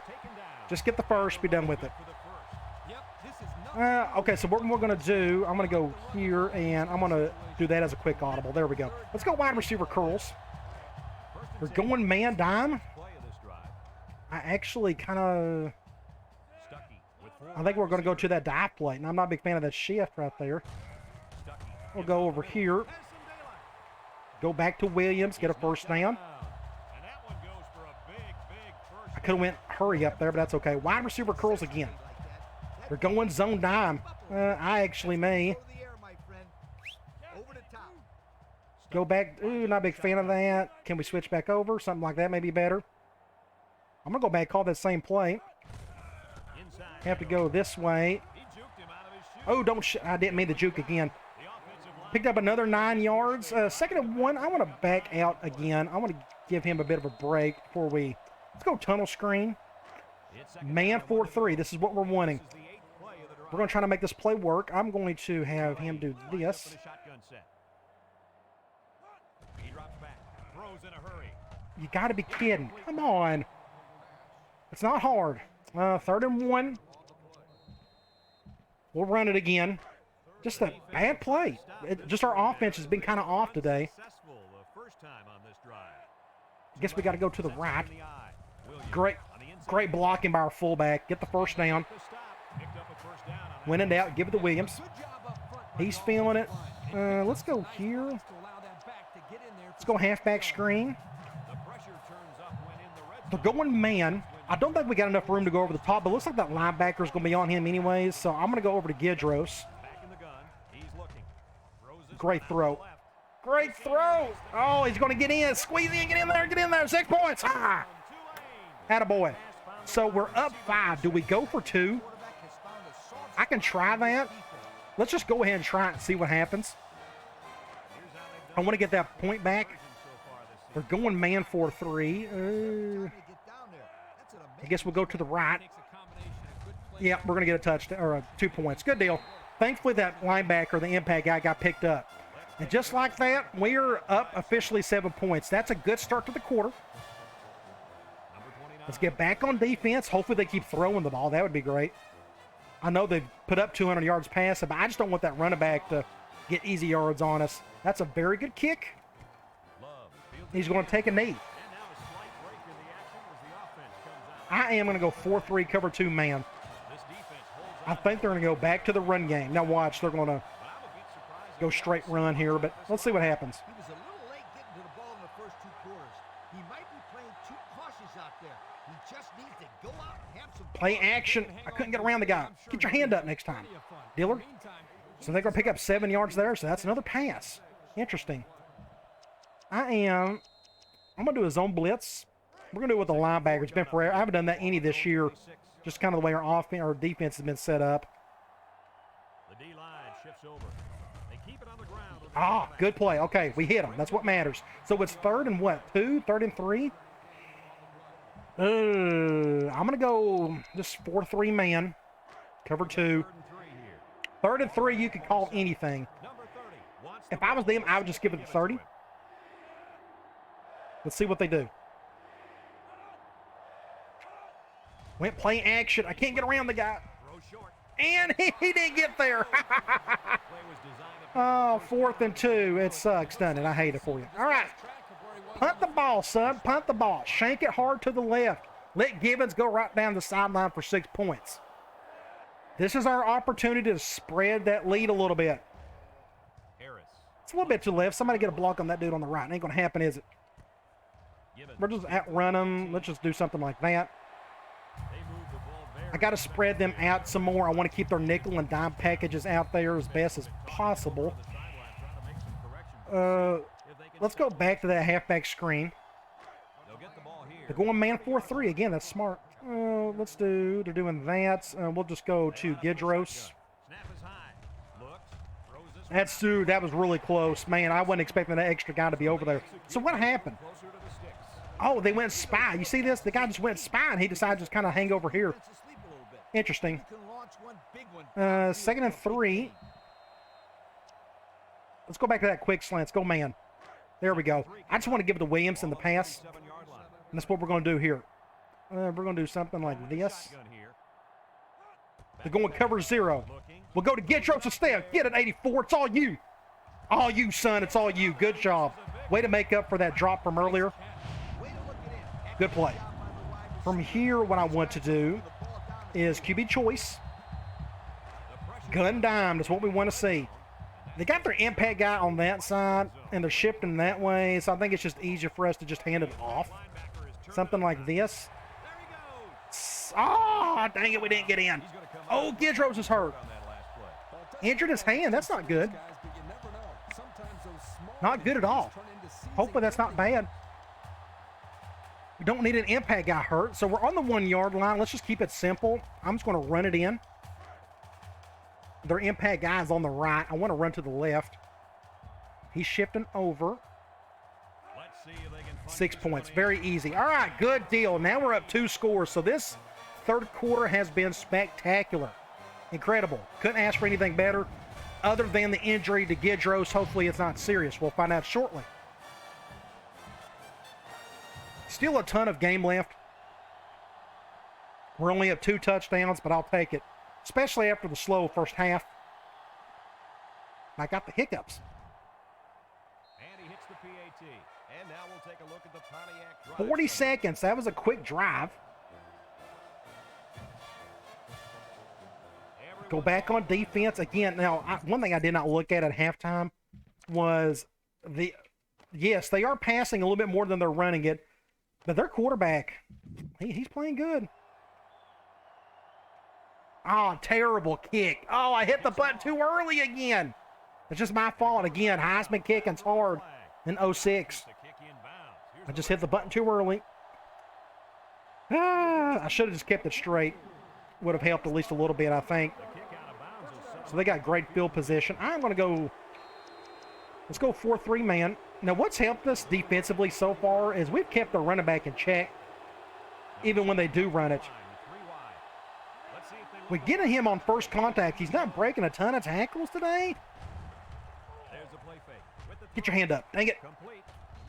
Just get the first. Be done with it. For the first. Yep, this is not Okay, so what we're going to do, I'm going to go here, and I'm going to do that as a quick audible. There we go. Let's go wide receiver curls. We're going man dime. Play of this drive. I actually kind of, Stuckey with 4 I think we're going to go to that dive plate, and I'm not a big fan of that shift right there. Stuckey. We'll go over here. Has some daylight. Go back to Williams, get a first down. And that one goes for could have went hurry up there, but that's okay. Wide receiver curls again. They're going zone dime. I actually may go back. Ooh, not a big fan of that. Can we switch back over? Something like that may be better. I'm going to go back, call that same play. Have to go this way. Oh, I didn't mean the juke again. Picked up another 9 yards. 2nd and 1. I want to back out again. I want to give him a bit of a break before we... Let's go tunnel screen. Man 4-3. This is what we're wanting. We're going to try to make this play work. I'm going to have him do this. You got to be kidding. Come on. It's not hard. 3rd and 1. We'll run it again. Just a bad play. Just our offense has been kind of off today. I guess we got to go to the right. Great blocking by our fullback. Get the first down. When in doubt, give it to Williams. He's feeling it. Let's go here. Let's go halfback screen. They're going man. I don't think we got enough room to go over the top, but it looks like that linebacker's going to be on him anyways, so I'm going to go over to Gidros. Great throw. Great throw. Oh, he's going to get in. Squeeze in. Get in there. Get in there. 6 points. Ah. Attaboy. So we're up 5. Do we go for 2? I can try that. Let's just go ahead and try it and see what happens. I want to get that point back. They're going man 4-3. I guess we'll go to the right. Yeah, we're going to get a touchdown or 2 points. Good deal. Thankfully, that linebacker, the impact guy, got picked up. And just like that, we're up officially 7 points. That's a good start to the quarter. Let's get back on defense. Hopefully, they keep throwing the ball. That would be great. I know they've put up 200 yards passing, but I just don't want that running back to get easy yards on us. That's a very good kick. He's going to take a knee. I am going to go 4-3, cover 2 man. I think they're going to go back to the run game. Now watch, they're going to go straight run here, but let's see what happens. He was a little late getting to the ball in the first 2 quarters. He might be playing too cautious out there. He just needs to go out and have some play action. I couldn't get around the guy. Get your hand up next time, Dillard. So they're going to pick up 7 yards there, so that's another pass. Interesting. I'm going to do a zone blitz. We're going to do it with the linebacker. It's been forever. I haven't done that any this year. Just kind of the way our offense, our defense has been set up. The D-line shifts over. They keep it on the ground. Ah, good play. Okay, we hit them. That's what matters. So it's 3rd and what? 2? 3rd and 3? I'm going to go just 4-3 man. Cover 2. 3rd and 3, you could call anything. If I was them, I would just give it to 30. Let's see what they do. Went play action. I can't get around the guy. And he didn't get there. Oh, 4th and 2. It sucks, doesn't it? I hate it for you. All right. Punt the ball, son. Punt the ball. Shank it hard to the left. Let Gibbons go right down the sideline for 6 points. This is our opportunity to spread that lead a little bit. It's a little bit to the left. Somebody get a block on that dude on the right. It ain't going to happen, is it? We're just outrun them. Let's just do something like that. I got to spread them out some more. I want to keep their nickel and dime packages out there as best as possible. Let's go back to that halfback screen. They're going man 4-3 again. That's smart. They're doing that. We'll just go to Gidros. That was really close. Man, I wasn't expecting that extra guy to be over there. So what happened? Oh, they went spy. You see this? The guy just went spy, and he decided to just kind of hang over here. Interesting. 2nd and 3. Let's go back to that quick slant. Let's go man. There we go. I just want to give it to Williams in the pass. And that's what we're going to do here. We're going to do something like this. They're going cover 0. We'll go to Gidros instead. Get it, 84. It's all you. All you, son. It's all you. Good job. Way to make up for that drop from earlier. Good play. From here, what I want to do is QB choice. Gun dime. That's what we want to see. They got their impact guy on that side, and they're shifting that way, so I think it's just easier for us to just hand it off. Something like this. Ah, dang it, we didn't get in. He's gonna come Oh, out Gidros is hurt. on that last play. Injured his hand. That's not good. Not good at all. Hopefully that's not bad. We don't need an impact guy hurt, so we're on the 1 yard line. Let's just keep it simple. I'm just going to run it in. Their impact guy is on the right. I want to run to the left. He's shifting over. Let's see if they can punch 6 this points. one in. Very easy. All right, good deal. Now we're up 2 scores. So this third quarter has been spectacular. Incredible. Couldn't ask for anything better other than the injury to Gidros. Hopefully it's not serious. We'll find out shortly. Still a ton of game left. We're only up 2 touchdowns, but I'll take it, especially after the slow first half. I got the hiccups. And he hits the PAT. And now we'll take a look at the Pontiac drive. 40 seconds. That was a quick drive. Go back on defense again. Now, one thing I did not look at halftime was yes, they are passing a little bit more than they're running it, but their quarterback, he's playing good. Oh, terrible kick. Oh, I hit the button too early again. It's just my fault again. Heisman kicking's hard in 06. The kick inbounds. Here's I just hit the button too early. I should have just kept it straight. Would have helped at least a little bit, I think. the kick out of bounds is set. So they got great field position. I'm going to go, let's go 4-3 man. Now what's helped us defensively so far is we've kept the running back in check, even when they do run it. 3 wide. Let's see if they We're getting him on first contact. He's not breaking a ton of tackles today. There's the play fake. With the Get your hand up. Dang it. complete.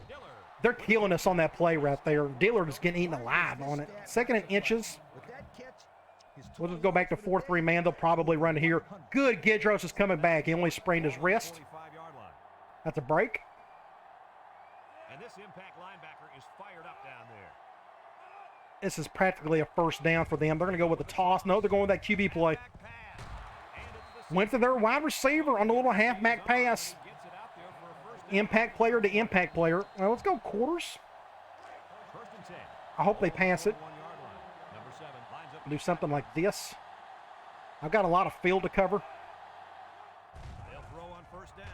Dillard. They're killing us on that play right there. Dillard is getting eaten alive on it. 2nd and inches. With that catch, his We'll just go back to 4-3 man. They'll probably run here. Good. Gidros is coming back. He only sprained his wrist. 45-yard line. That's a break. And this impact linebacker is fired up down there. This is practically a first down for them. They're going to go with a toss. No, they're going with that QB play. Back pass. And it's the Went to their wide receiver on the little halfback pass. gets it out there for a first down. Impact player to impact player. Well, let's go quarters. First and 10. I hope they pass it. 1 yard line. Number 7 lines up. Do something like this. I've got a lot of field to cover. They'll throw on first down.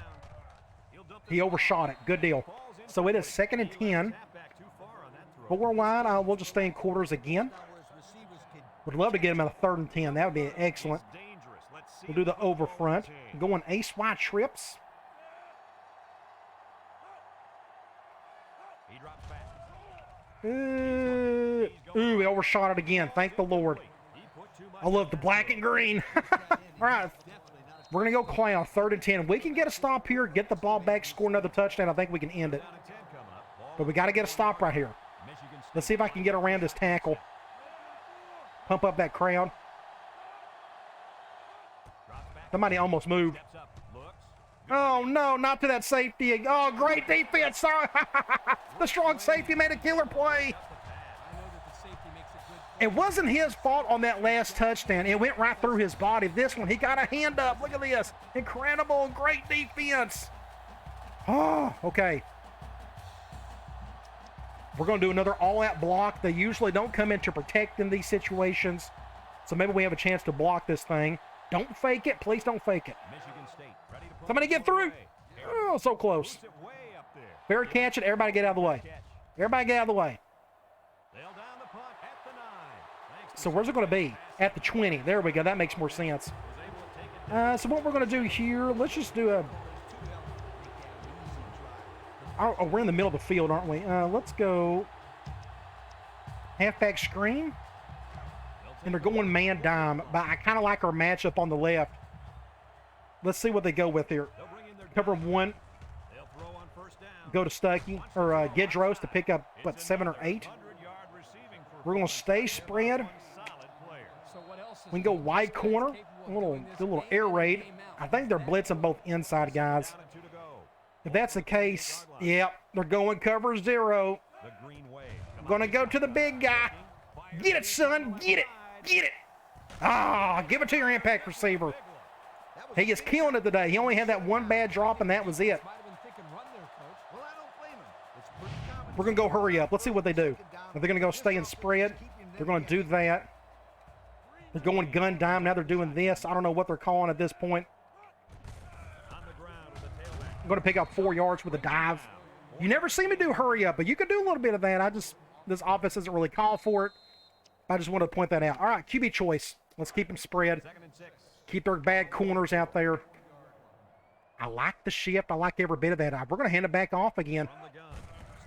He'll dump He overshot it. Good deal. So it is 2nd and 10. halfback too far on that throw. 4 wide. We'll just stay in quarters again. now his receivers can Would love to get him at a 3rd and 10. That would be excellent. It's dangerous. Let's see We'll do the if they can over go front. routine. Going ace wide trips. He drops back. Ooh, he overshot it again. Thank the Lord. He put too much I love the black and green. All right. We're going to go clown. 3rd and 10. We can get a stop here, get the ball back, score another touchdown. I think we can end it. down to 10 coming up. Ball But we got to get a stop right here. Michigan State. Let's see if I can get around this tackle. Pump up that crowd. Drops back. Somebody almost moved. Steps up. Looks. Oh, no, not to that safety. Oh, great defense. Sorry. The strong safety made a killer play. I know that the safety makes a good play. It wasn't his fault on that last touchdown. It went right through his body. This one, he got a hand up. Look at this. Incredible. Great defense. Oh, okay. We're going to do another all-out block. They usually don't come in to protect in these situations. So maybe we have a chance to block this thing. Don't fake it. Please don't fake it. Michigan State ready to put Somebody the get ball through. away. Oh, so close. Moves it way up there. Fair catch it. Everybody get out of the way. Catch. Everybody get out of the way. They'll down the punt at the 9. Thanks to So where's it going to be? At the 20. There we go. That makes more sense. was able to take it So what we're going to do here, let's just do a... Oh, we're in the middle of the field, aren't we? Let's go halfback screen. And they're going man dime, but I kind of like our matchup on the left. Let's see what they go with here. They'll bring in their Cover dime. 1, They'll throw on first down. go to Stuckey, or Gidros to pick up, what, 7 or 8? 100-yard receiving for We're going to stay spread. solid player. So what else is We can go there? wide This guy's corner, capable a of little, doing this do a little game air in, raid. game out. I think they're blitzing both inside guys. Down and 2 to go. If that's the case, yep, they're going cover 0. The Green Wave. Going to go to the big guy. Get it, son. Get it. Get it. Ah, give it to your impact receiver. He is killing it today. He only had that one bad drop, and that was it. Might have been thinking run there, coach. Well, I don't blame him. It's pretty common. We're going to go hurry up. Let's see what they do. Are they going to go stay and spread? They're going to do that. They're going gun dime. Now they're doing this. I don't know what they're calling at this point. On the ground with the tailback. I'm going to pick up 4 yards with a dive. You never see me do hurry up, but you can do a little bit of that. This offense doesn't really call for it. I just wanted to point that out. All right, QB choice. Let's keep them spread. 2nd and 6. Keep their bad corners out there. I like the shift. I like every bit of that. We're going to hand it back off again. From the gun.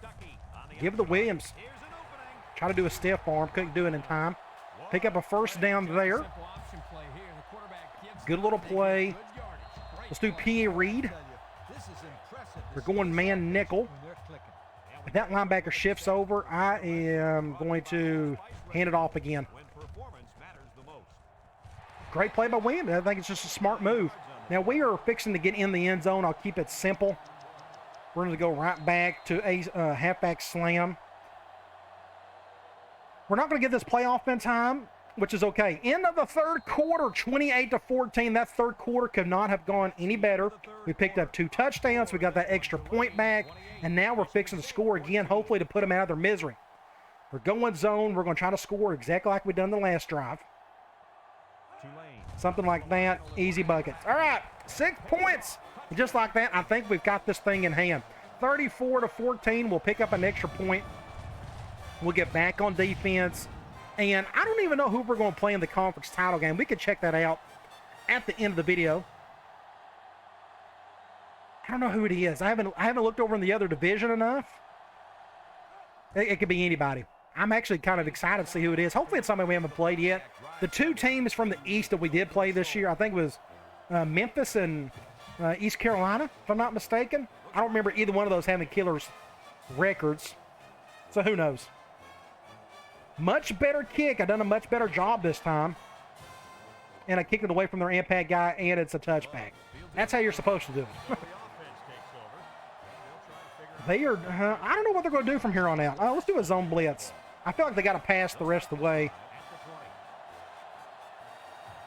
Stuckey on the Give it to outside. Williams. Here's an opening. Try to do a stiff arm. Couldn't do it in time. Pick up a first down there. Simple option play here. The quarterback gives Good them little what they play. need. Good yardage. Great Let's do play. P.A. Reed. Tell you, this is impressive. They're going man nickel. When they're clicking. If that linebacker shifts over, I am going to hand it off again. When performance matters the most. Great play by Williams. I think it's just a smart move. Now we are fixing to get in the end zone. I'll keep it simple. We're going to go right back to a halfback slam. We're not going to get this playoff in time, which is okay. End of the third quarter, 28-14. That third quarter could not have gone any better. We picked up 2 touchdowns. We got that extra point back, and now we're fixing to score again, hopefully to put them out of their misery. We're going zone. We're going to try to score exactly like we done the last drive. Tulane. Something like that. Easy buckets. All right, 6 points. Just like that, I think we've got this thing in hand. 34-14. We'll pick up an extra point. We'll get back on defense. And I don't even know who we're going to play in the conference title game. We could check that out at the end of the video. I don't know who it is. I haven't looked over in the other division enough. It could be anybody. I'm actually kind of excited to see who it is. Hopefully it's somebody we haven't played yet. The 2 teams from the East that we did play this year, I think it was Memphis and East Carolina, if I'm not mistaken. I don't remember either one of those having killers records. So who knows? Much better kick. I've done a much better job this time. And I kicked it away from their impact guy, and it's a touchback. That's how you're supposed to do it. The offense takes over. And they'll try to figure They are, I don't know what they're going to do from here on out. Let's do a zone blitz. I feel like they got to pass the rest of the way. at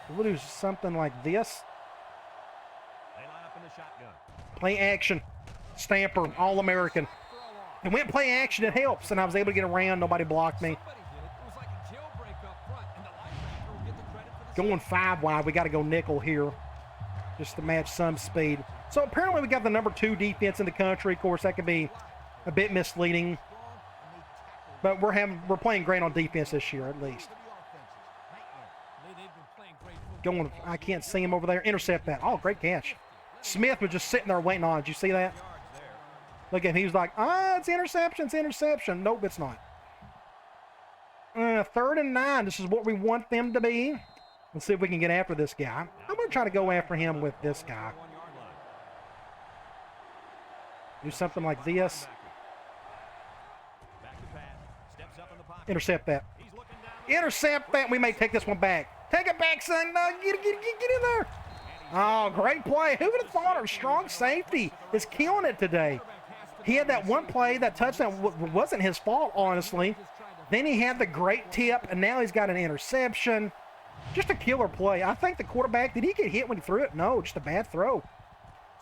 the 20. We'll do something like this. They line up in the shotgun. Play action. Stamper, All-American. And when play action, it helps. And I was able to get around. Nobody blocked me. Somebody did it. It was like a jailbreak up front, and the linebacker will get the credit for the Going 5 wide. We got to go nickel here just to match some speed. So apparently we got the number 2 defense in the country. Of course, that could be a bit misleading. But we're playing great on defense this year, at least. They've been playing great football. Going, I can't see him over there. Intercept that. Oh, great catch. Smith was just sitting there waiting on it. Did you see that? Look at him. He was like, it's interception. It's interception. Nope, it's not. 3rd and 9. This is what we want them to be. Let's see if we can get after this guy. I'm going to try to go after him with this guy. 1 yard line. Do something like this. Back to pass. Steps up in the pocket. Intercept that. He's looking down. Intercept that. We may take this one back. Take it back, son. No, get in there. Oh, great play. Who would have thought our strong safety is killing it today? He had that one play, that touchdown wasn't his fault, honestly. Then he had the great tip, and now he's got an interception. Just a killer play. I think the quarterback, did he get hit when he threw it? No, just a bad throw.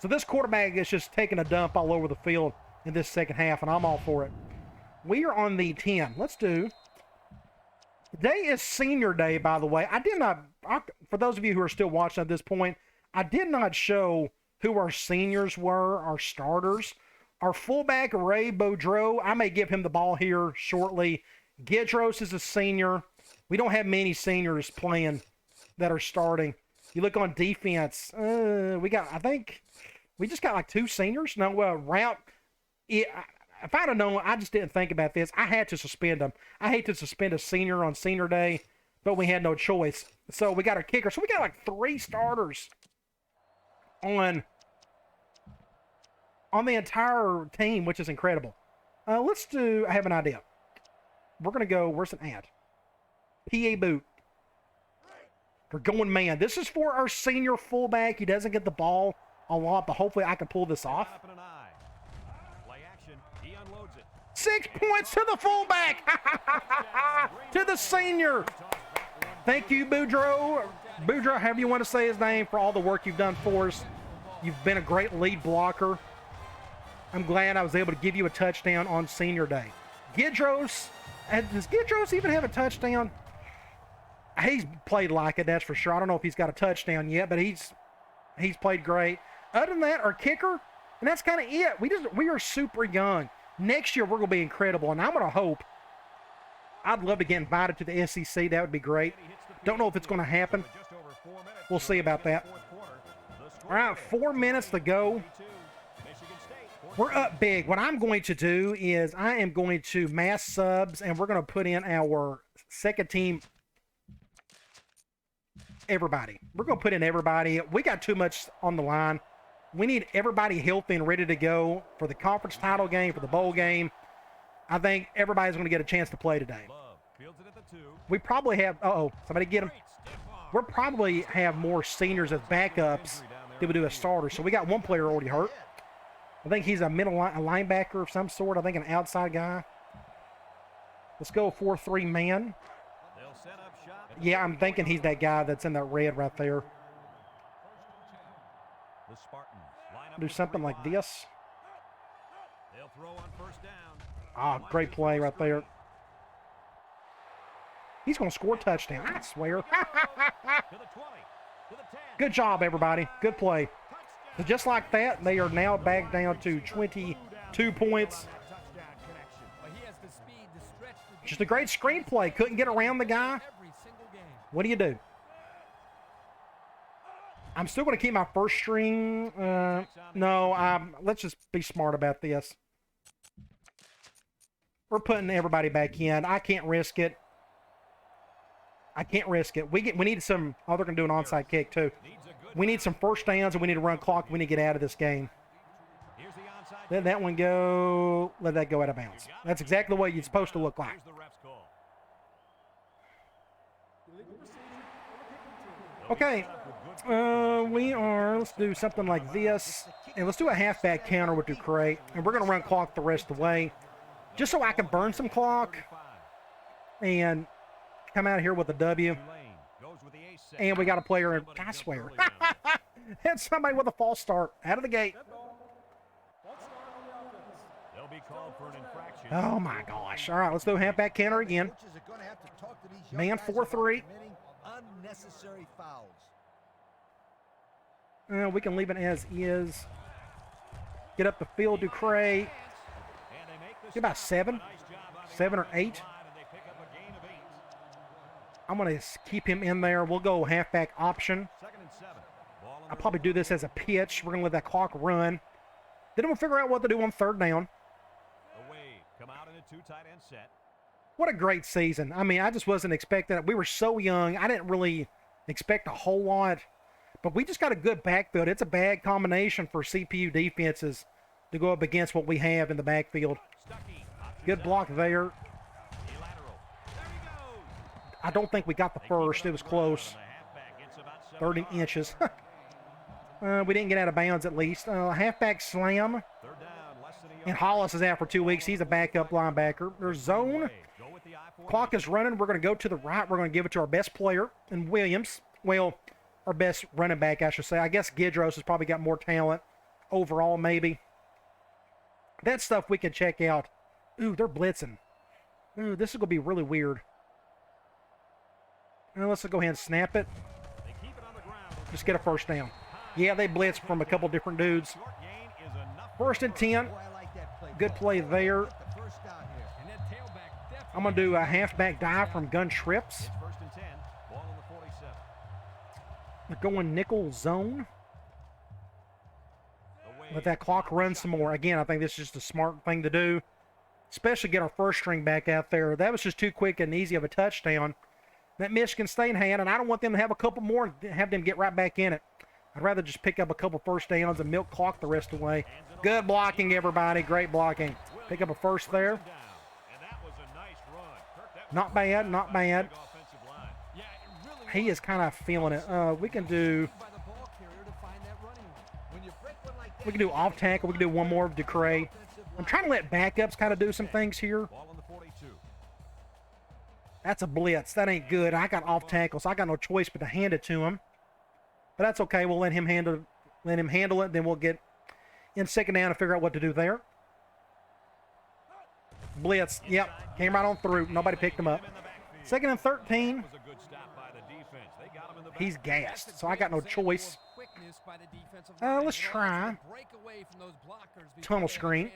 So this quarterback is just taking a dump all over the field in this second half, and I'm all for it. We are on the 10. Let's do. Today is senior day, by the way. For those of you who are still watching at this point, I did not show who our seniors were, our starters. Our fullback, Ray Boudreau, I may give him the ball here shortly. Gidros is a senior. We don't have many seniors playing that are starting. You look on defense, I think we just got like 2 seniors. No, Route. If I'd have known, I just didn't think about this. I had to suspend them. I hate to suspend a senior on senior day, but we had no choice. So we got our kicker. So we got like 3 starters on the entire team, which is incredible. I have an idea. We're going to go, where's an ad? P.A. boot. We're going man. This is for our senior fullback. He doesn't get the ball a lot, but hopefully I can pull this off. Up in an eye. Play action. He unloads it. 6 points to the fullback. To the senior. Thank you, Boudreau. Boudreau, however you want to say his name, for all the work you've done for us. You've been a great lead blocker. I'm glad I was able to give you a touchdown on senior day. Gidros, does Gidros even have a touchdown? He's played like it, that's for sure. I don't know if he's got a touchdown yet, but he's played great. Other than that, our kicker, and that's kind of it. We are super young. Next year, we're going to be incredible, and I'm going to hope. I'd love to get invited to the SEC. That would be great. Don't know if it's going to happen. We'll see about that. All right, 4 minutes to go. We're up big. What I'm going to do is I am going to mass subs, and we're going to put in our second team. Everybody. We're going to put in everybody. We got too much on the line. We need everybody healthy and ready to go for the conference title game, for the bowl game. I think everybody's going to get a chance to play today. We probably have, somebody get him. We'll probably have more seniors as backups than we do as starters. So we got one player already hurt. I think he's a linebacker of some sort. I think an outside guy. Let's go 4-3 man. Yeah, I'm thinking he's that guy that's in that red right there. Do something like this. Ah, great play right there. He's going to score a touchdown, I swear. Good job, everybody. Good play. So just like that, they are now back down to 22 points. Just a great screenplay. Couldn't get around the guy. What do you do? I'm still going to keep my first string. No, let's just be smart about this. We're putting everybody back in. I can't risk it. We need some. Oh, they're going to do an onside kick too. We need some first downs, and we need to run clock. We need to get out of this game. Let that one go. Let that go out of bounds. That's exactly what you're supposed to look like. Okay. Let's do something like this. And let's do a halfback counter with Ducray. And we're going to run clock the rest of the way. Just so I can burn some clock. And come out here with a W. And we got a player in, I swear. And somebody with a false start out of the gate. Oh my gosh. All right, let's do a halfback counter again. Man 4-3. Unnecessary fouls. We can leave it as is. Get up the field, Ducray. Get about 7 or 8. I'm going to keep him in there. We'll go halfback option. I'll probably do this as a pitch. We're going to let that clock run. Then we'll figure out what to do on third down. What a great season. I mean, I just wasn't expecting it. We were so young. I didn't really expect a whole lot. But we just got a good backfield. It's a bad combination for CPU defenses to go up against what we have in the backfield. Good block there. I don't think we got the first. It was close. 30 inches. We didn't get out of bounds at least. Halfback slam. And Hollis is out for 2 weeks. He's a backup linebacker. There's zone. Clock is running. We're going to go to the right. We're going to give it to our best player in Williams. Well, our best running back, I should say. I guess Gidros has probably got more talent overall, maybe. That stuff we can check out. Ooh, they're blitzing. Ooh, this is going to be really weird. Let's go ahead and snap it. Just get a first down. Yeah, they blitz from a couple different dudes. 1st and 10. Good play there. I'm going to do a halfback dive from gun trips. They're going nickel zone. Let that clock run some more. Again, I think this is just a smart thing to do. Especially get our first string back out there. That was just too quick and easy of a touchdown that Michigan State had, and I don't want them to have a couple more and have them get right back in it. I'd rather just pick up a couple first downs and milk clock the rest of the way. Good blocking, everybody. Great blocking. Pick up a first there. Not bad, not bad. He is kind of feeling it. We can do off tackle. We can do one more of Ducray. I'm trying to let backups kind of do some things here. That's a blitz. That ain't good. I got off tackle, so I got no choice but to hand it to him. But that's okay. We'll let him handle it. Then we'll get in second down and figure out what to do there. Blitz. Yep. Came right on through. Nobody picked him up. 2nd and 13. He's gassed, so I got no choice. Let's try tunnel screen.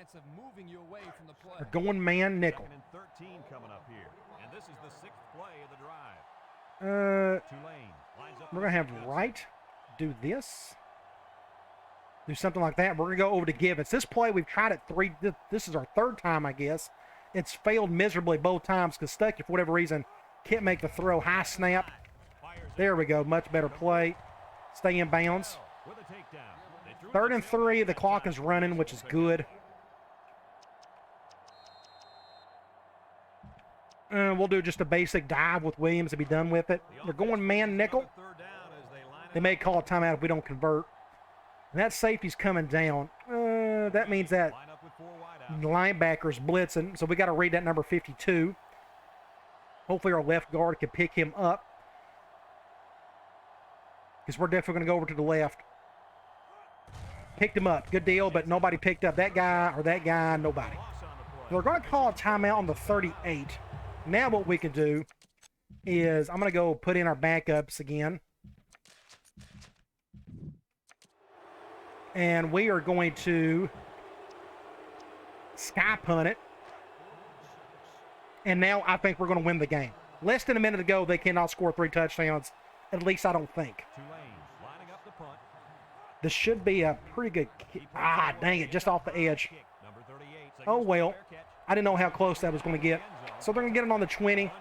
They're going man nickel. 2nd and 13 coming up here. And this is the 6th play of the drive. Tulane lines up. We're going to have Wright do this. Do something like that. We're going to go over to Givens. This play, we've tried it 3. This is our 3rd time, I guess. It's failed miserably both times because Stuckey, for whatever reason, can't make the throw. High snap. There we go. Much better play. Stay in bounds. 3rd and 3. The clock is running, which is good. We'll do just a basic dive with Williams and be done with it. They're going man nickel. They may call a timeout if we don't convert. And that safety's coming down. That means that linebacker's blitzing, so we got to read that number 52. Hopefully our left guard can pick him up, because we're definitely going to go over to the left. Picked him up. Good deal, but nobody picked up that guy or that guy. Nobody. We're going to call a timeout on the 38. Now what we can do is I'm going to go put in our backups again. And we are going to sky punt it. And now I think we're going to win the game. Less than a minute ago, they cannot score 3 touchdowns. At least I don't think. This should be a pretty good kick. Ah, dang it, just off the edge. Oh, well. I didn't know how close that was going to get. So they're going to get it on the 20.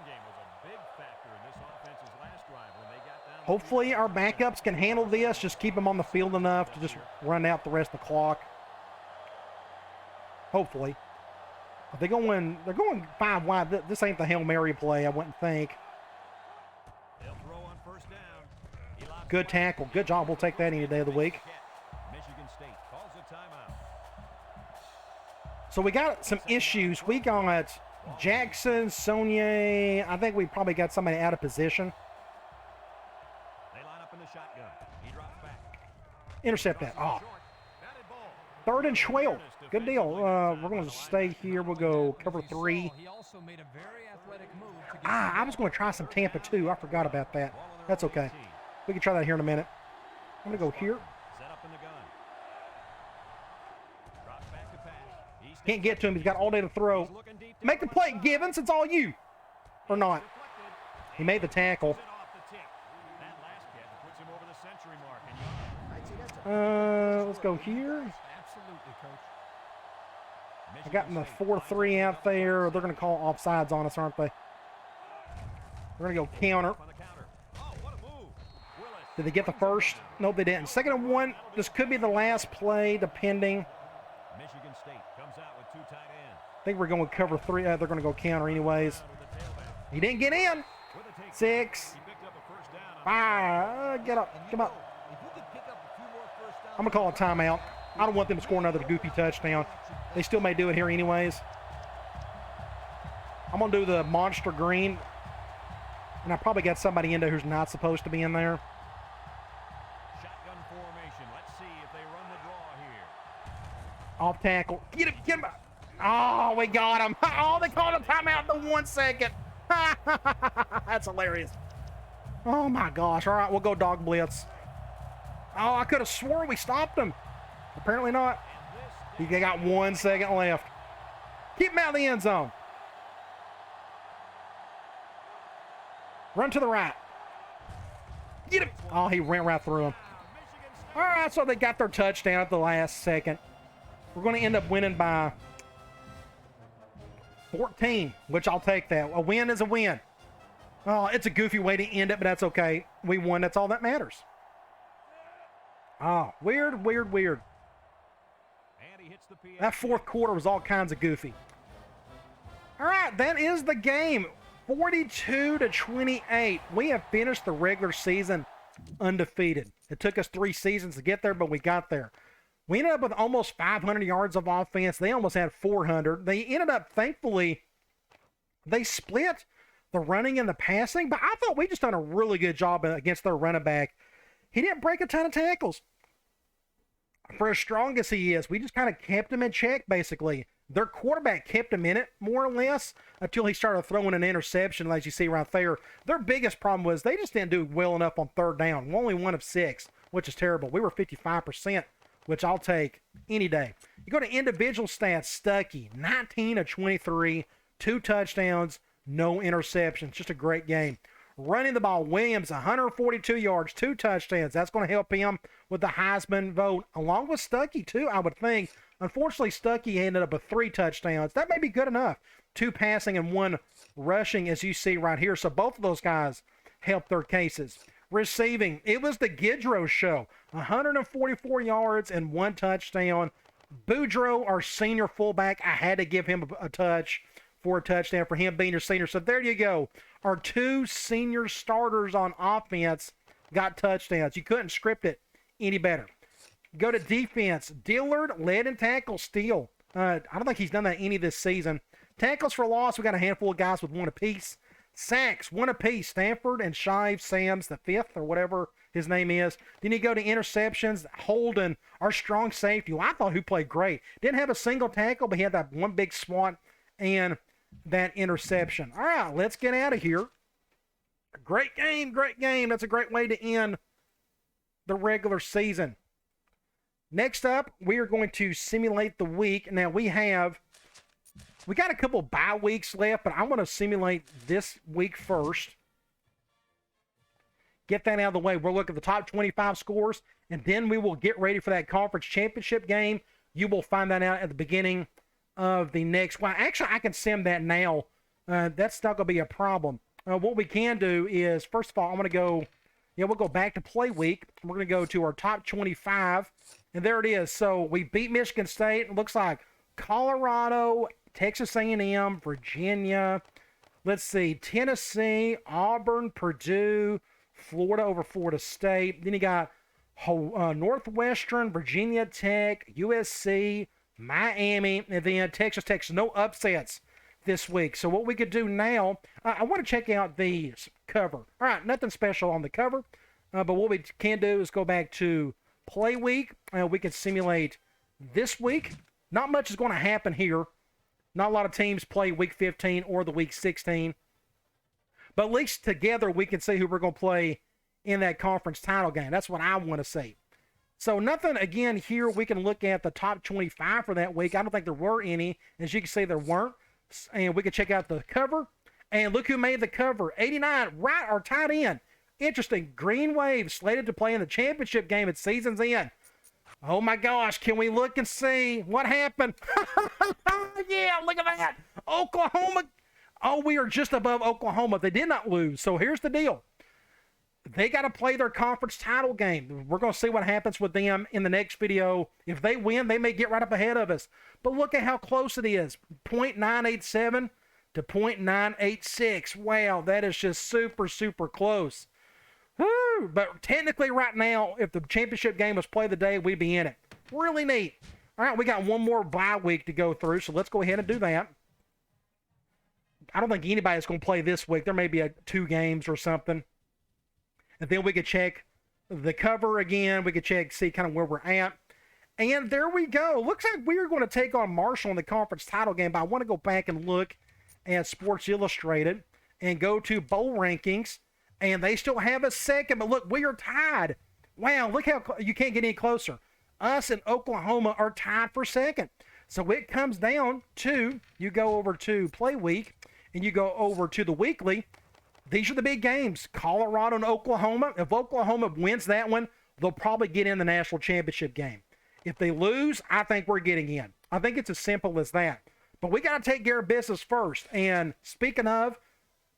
Hopefully our backups can handle this. Just keep them on the field enough to just run out the rest of the clock. Hopefully. They're going 5 wide. This ain't the Hail Mary play, I wouldn't think. Good tackle. Good job. We'll take that any day of the week. So we got some issues. We got Jackson, Sonier. I think we probably got somebody out of position. Intercept that. Oh. 3rd and 12. Good deal. We're going to stay here. We'll go cover 3. I was going to try some Tampa 2. I forgot about that. That's okay. We can try that here in a minute. I'm going to go here. Can't get to him. He's got all day to throw. Make the play, Givens. It's all you. Or not. He made the tackle. Let's go here. I got in the 4-3 out there. They're going to call offsides on us, aren't they? We're going to go counter. Did they get the first? Nope, they didn't. 2nd and 1. This could be the last play, depending. Michigan State comes out with 2 tight ends. I think we're going to cover 3. They're going to go counter anyways. He didn't get in. 6. 5. Get up. Come up. I'm going to call a timeout. I don't want them to score another goofy touchdown. They still may do it here anyways. I'm going to do the monster green. And I probably got somebody in there who's not supposed to be in there. Shotgun formation. Let's see if they run the draw here. Off tackle. Get him. Get him. Oh, we got him. Oh, they called a timeout in the 1 second. That's hilarious. Oh, my gosh. All right, we'll go dog blitz. Oh, I could have sworn we stopped him. Apparently not. He got 1 second left. Keep him out of the end zone. Run to the right. Get him. Oh, he ran right through him. All right, so they got their touchdown at the last second. We're going to end up winning by 14, which I'll take that. A win is a win. Oh, it's a goofy way to end it, but that's okay. We won. That's all that matters. Oh, weird. That 4th quarter was all kinds of goofy. All right, that is the game. 42-28. We have finished the regular season undefeated. It took us 3 seasons to get there, but we got there. We ended up with almost 500 yards of offense. They almost had 400. They ended up, thankfully, they split the running and the passing, but I thought we just done a really good job against their running back. He didn't break a ton of tackles. For as strong as he is, we just kind of kept him in check, basically. Their quarterback kept him in it, more or less, until he started throwing an interception, as you see right there. Their biggest problem was they just didn't do well enough on third down. Only 1 of 6, which is terrible. We were 55%, which I'll take any day. You go to individual stats, Stuckey, 19 of 23, 2 touchdowns, no interceptions. Just a great game. Running the ball, Williams, 142 yards, 2 touchdowns. That's going to help him with the Heisman vote, along with Stuckey, too, I would think. Unfortunately, Stuckey ended up with 3 touchdowns. That may be good enough. 2 passing and 1 rushing, as you see right here. So both of those guys helped their cases. Receiving, it was the Gidro show. 144 yards and 1 touchdown. Boudreaux, our senior fullback, I had to give him a touch for a touchdown for him being your senior. So there you go. Our 2 senior starters on offense got touchdowns. You couldn't script it any better. Go to defense. Dillard led in tackles still. I don't think he's done that any this season. Tackles for loss, we got a handful of guys with 1 apiece. Sacks, 1 apiece. Stanford and Shive Sams, the 5th or whatever his name is. Then you go to interceptions. Holden, our strong safety, who I thought who played great. Didn't have a single tackle, but he had that 1 big swat and that interception. All right, let's get out of here. Great game, great game. That's a great way to end the regular season. Next up, we are going to simulate the week. Now, we got a couple bye weeks left, but I want to simulate this week first. Get that out of the way. We'll look at the top 25 scores, and then we will get ready for that conference championship game. You will find that out at the beginning of the next one. Actually, I can sim that now. That's not going to be a problem. What we can do is, first of all, I'm going to go, we'll go back to play week. We're going to go to our top 25, and there it is. So we beat Michigan State. It looks like Colorado, Texas A&M, Virginia. Let's see, Tennessee, Auburn, Purdue, Florida over Florida State. Then you got Northwestern, Virginia Tech, USC, Miami, and then Texas Tech. So no upsets this week. So what we could do now, I want to check out the cover. All right, nothing special on the cover, but what we can do is go back to play week. We can simulate this week. Not much is going to happen here. Not a lot of teams play week 15 or the week 16. But at least together we can see who we're going to play in that conference title game. That's what I want to see. So nothing, again, here we can look at the top 25 for that week. I don't think there were any. As you can see, there weren't. And we can check out the cover. And look who made the cover. 89, right, our tight end. Interesting. Green Wave slated to play in the championship game at season's end. Oh my gosh, can we look and see what happened? Yeah, look at that. Oklahoma. Oh, we are just above Oklahoma. They did not lose. So here's the deal. They got to play their conference title game. We're going to see what happens with them in the next video. If they win, they may get right up ahead of us. But look at how close it is. 0.987 to 0.986. Wow, that is just super, super close. Woo! But technically right now, if the championship game was played today, we'd be in it. Really neat. All right, we got one more bye week to go through, so let's go ahead and do that. I don't think anybody's going to play this week. There may be 2 games or something. And then we could check the cover again. We could see kind of where we're at. And there we go. Looks like we are going to take on Marshall in the conference title game, but I want to go back and look at Sports Illustrated and go to bowl rankings. And they still have a second, but look, we are tied. Wow, look how you can't get any closer. Us and Oklahoma are tied for second. So it comes down to, you go over to play week, and you go over to the weekly. These are the big games, Colorado and Oklahoma. If Oklahoma wins that one, they'll probably get in the national championship game. If they lose, I think we're getting in. I think it's as simple as that. But we got to take care of business first. And speaking of,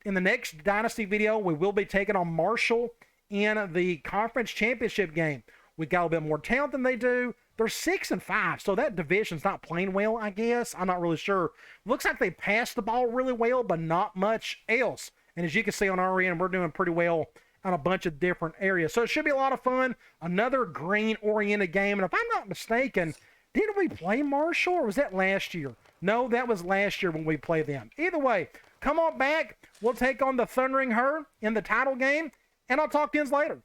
in the next Dynasty video, we will be taking on Marshall in the conference championship game. We got a little bit more talent than they do. They're 6-5, so that division's not playing well, I guess. I'm not really sure. Looks like they passed the ball really well, but not much else. And as you can see on our end, we're doing pretty well on a bunch of different areas. So it should be a lot of fun. Another green-oriented game. And if I'm not mistaken, didn't we play Marshall, or was that last year? No, that was last year when we played them. Either way, come on back. We'll take on the Thundering Herd in the title game, and I'll talk to you later.